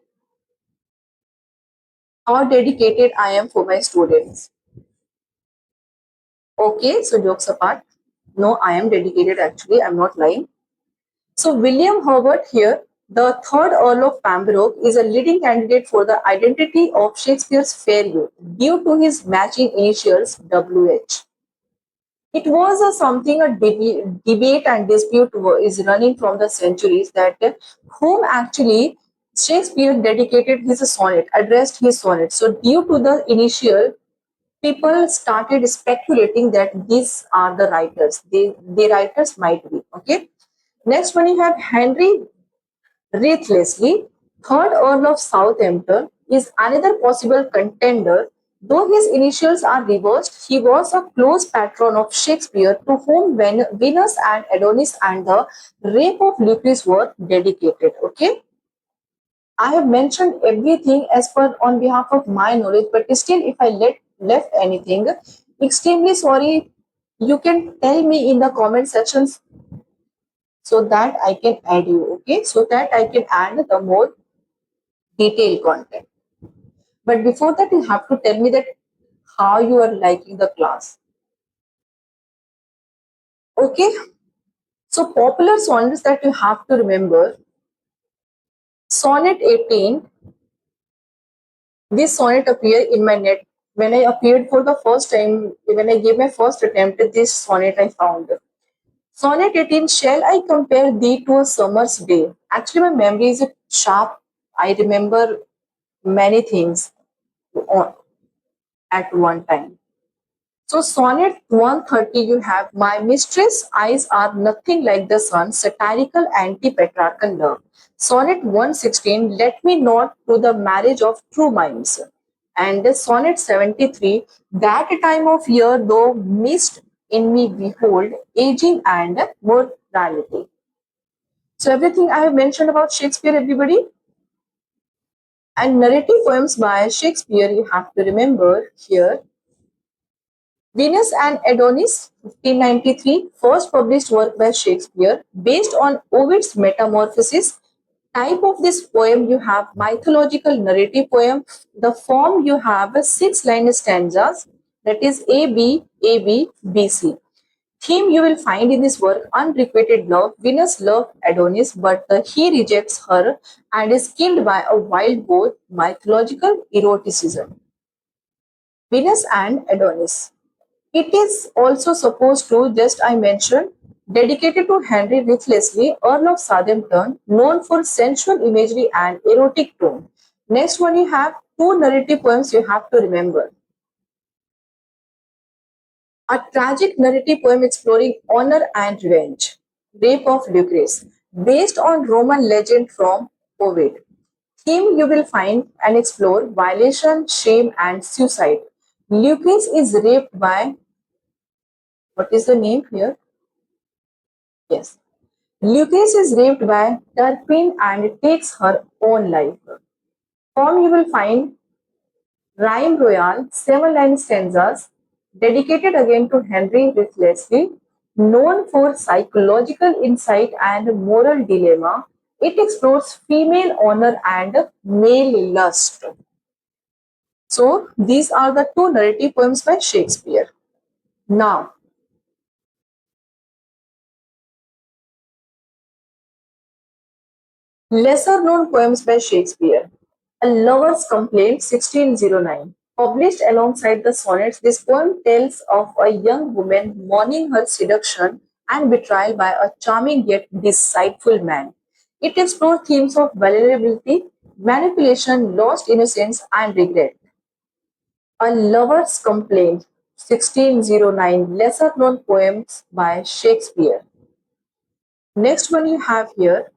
how dedicated I am for my students. Okay, so jokes apart. No, I am dedicated actually. I'm not lying. So William Herbert here, the third Earl of Pembroke, is a leading candidate for the identity of Shakespeare's fair youth due to his matching initials WH. It was debate and dispute is running from the centuries that whom actually Shakespeare dedicated his sonnet, addressed his sonnet. So due to the initial, people started speculating that these are the writers. The writers might be. Okay. Next one you have Henry Wraith Leslie, third Earl of Southampton, is another possible contender. Though his initials are reversed, he was a close patron of Shakespeare, to whom Venus and Adonis and the Rape of Lucrece were dedicated. Okay, I have mentioned everything as per on behalf of my knowledge, but still, if I left anything, extremely sorry. You can tell me in the comment sections so that I can add you. Okay, so that I can add the more detailed content. But before that, you have to tell me that how you are liking the class. Okay, so popular sonnets that you have to remember. Sonnet 18. This sonnet appeared in my net when I appeared for the first time. When I gave my first attempt at this sonnet, I found. Sonnet 18. Shall I compare thee to a summer's day? Actually, my memory is sharp. I remember many things at one time. So sonnet 130 you have my mistress eyes are nothing like the sun, satirical anti-patriarchal love. Sonnet 116 let me not to the marriage of true minds. And the sonnet 73 that time of year though mist in me behold aging and mortality. So everything I have mentioned about Shakespeare, everybody. And narrative poems by Shakespeare you have to remember here. Venus and Adonis, 1593, first published work by Shakespeare, based on Ovid's Metamorphosis. Type of this poem you have mythological narrative poem. The form you have 6-line stanzas, that is A B A B B C. Theme you will find in this work unrequited love. Venus loves Adonis, but he rejects her and is killed by a wild boar. Mythological eroticism. Venus and Adonis. It is also supposed to, just I mentioned, dedicated to Henry Wriothesley, Earl of Southampton, known for sensual imagery and erotic tone. Next one you have two narrative poems you have to remember. A tragic narrative poem exploring honor and revenge, Rape of Lucrece, based on Roman legend from Ovid. Theme you will find and explore violation, shame and suicide. Lucrece is raped by, what is the name here? Yes. Lucrece is raped by Turpin and takes her own life. Form you will find Rhyme Royal, 7-line stanzas, dedicated again to Henry Wriothesley, known for psychological insight and moral dilemma. It explores female honor and male lust. So, these are the two narrative poems by Shakespeare. Now, lesser known poems by Shakespeare. A Lover's Complaint, 1609. Published alongside the sonnets, this poem tells of a young woman mourning her seduction and betrayal by a charming yet deceitful man. It explores themes of vulnerability, manipulation, lost innocence, and regret. A Lover's Complaint, 1609. Lesser known poems by Shakespeare. Next one you have here,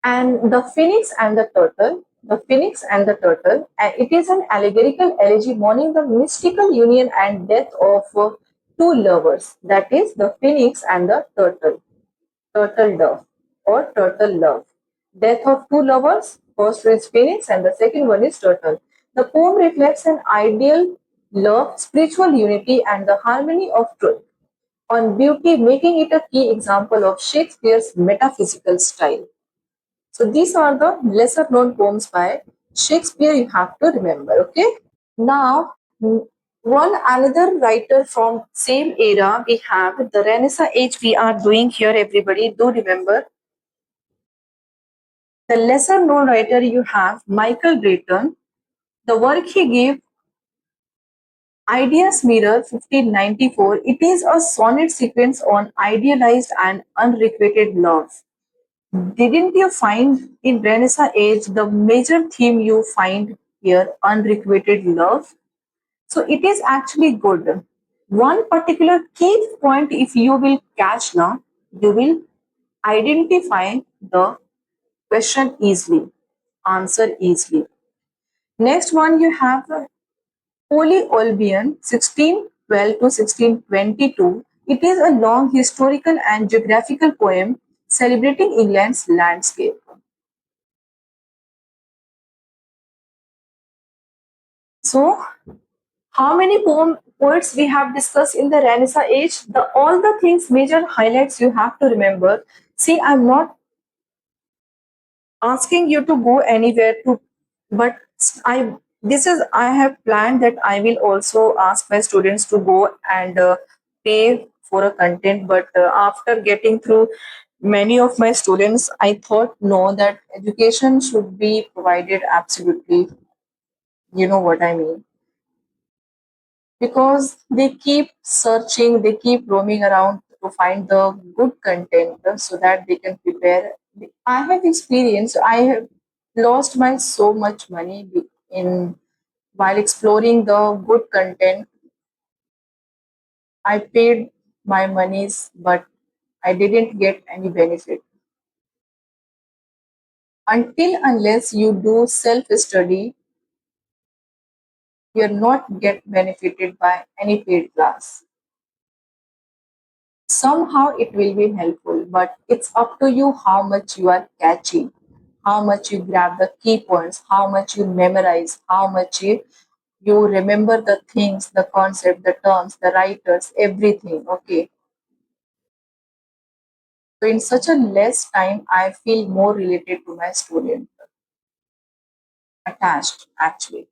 and the phoenix and the turtle. The phoenix and the turtle, and it is an allegorical elegy mourning the mystical union and death of two lovers, that is the phoenix and the turtle, turtle dove or turtle love. Death of two lovers, first is phoenix and the second one is turtle. The poem reflects an ideal love, spiritual unity and the harmony of truth on beauty, making it a key example of Shakespeare's metaphysical style. So these are the lesser known poems by Shakespeare you have to remember, okay? Now, one another writer from same era we have the Renaissance age we are doing here, everybody. Do remember the lesser known writer you have Michael Drayton. The work he gave Ideas Mirror 1594. It is a sonnet sequence on idealized and unrequited love. Didn't you find in Renaissance age the major theme you find here unrequited love? So it is actually good. One particular key point if you will catch now, you will identify the question easily, answer easily. Next one you have Holy Albion 1612 to 1622. It is a long historical and geographical poem celebrating England's landscape. So, how many poets we have discussed in the Renaissance age? The all the things major highlights you have to remember. See, I'm not asking you to go anywhere to, but I this is I have planned that I will also ask my students to go and pay for a content. But after getting through many of my students, I thought no, that education should be provided absolutely. You know what I mean? Because they keep searching, they keep roaming around to find the good content so that they can prepare. I have experienced, I have lost my so much money in while exploring the good content. I paid my monies, but I didn't get any benefit. Until unless you do self-study, you're not get benefited by any paid class. Somehow it will be helpful, but it's up to you how much you are catching, how much you grab the key points, how much you memorize, how much you remember the things, the concept, the terms, the writers, everything. Okay. So in such a less time, I feel more related to my student, attached actually.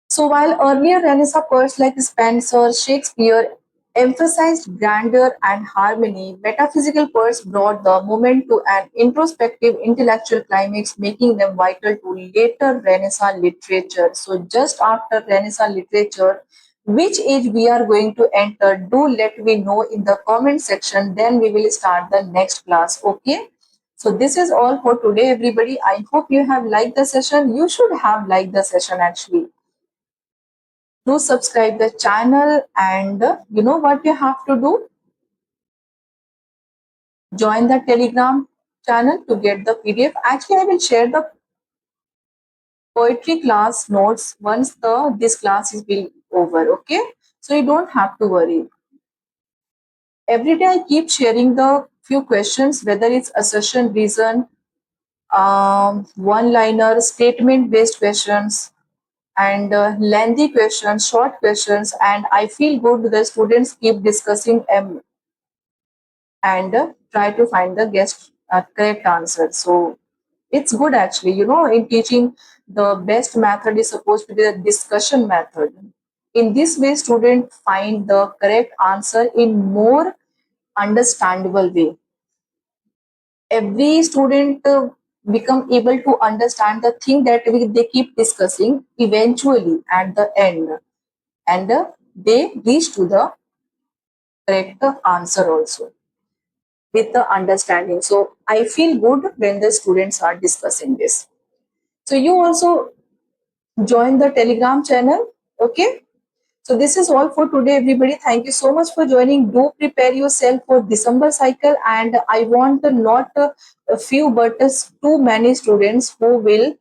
So while earlier Renaissance poets like Spenser, Shakespeare emphasized grandeur and harmony, metaphysical poets brought the moment to an introspective intellectual climax, making them vital to later Renaissance literature. So just after Renaissance literature, which age we are going to enter, do let me know in the comment section, then we will start the next class. Okay. So this is all for today, everybody. I hope you have liked the session. You should have liked the session actually. Do subscribe the channel, and you know what you have to do, join the telegram channel to get the pdf. Actually, I will share the poetry class notes once the this class is being over. Okay, so you don't have to worry. Every day I keep sharing the few questions, whether it's assertion, reason, one liner, statement based questions, and lengthy questions, short questions, and I feel good the students keep discussing and try to find the guest correct answer. So it's good actually. You know, in teaching, the best method is supposed to be the discussion method. In this way, students find the correct answer in more understandable way. Every student become able to understand the thing that they keep discussing eventually at the end, and they reach to the correct answer also with the understanding. So I feel good when the students are discussing this. So you also join the Telegram channel. Okay. So this is all for today, everybody. Thank you so much for joining. Do prepare yourself for December cycle, and I want not a few but too many students who will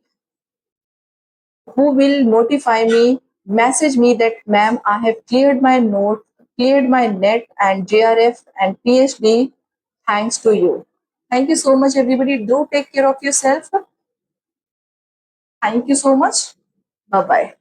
notify me, message me that ma'am, I have cleared my note, cleared my net and JRF and PhD thanks to you. Thank you so much, everybody. Do take care of yourself. Thank you so much. Bye bye.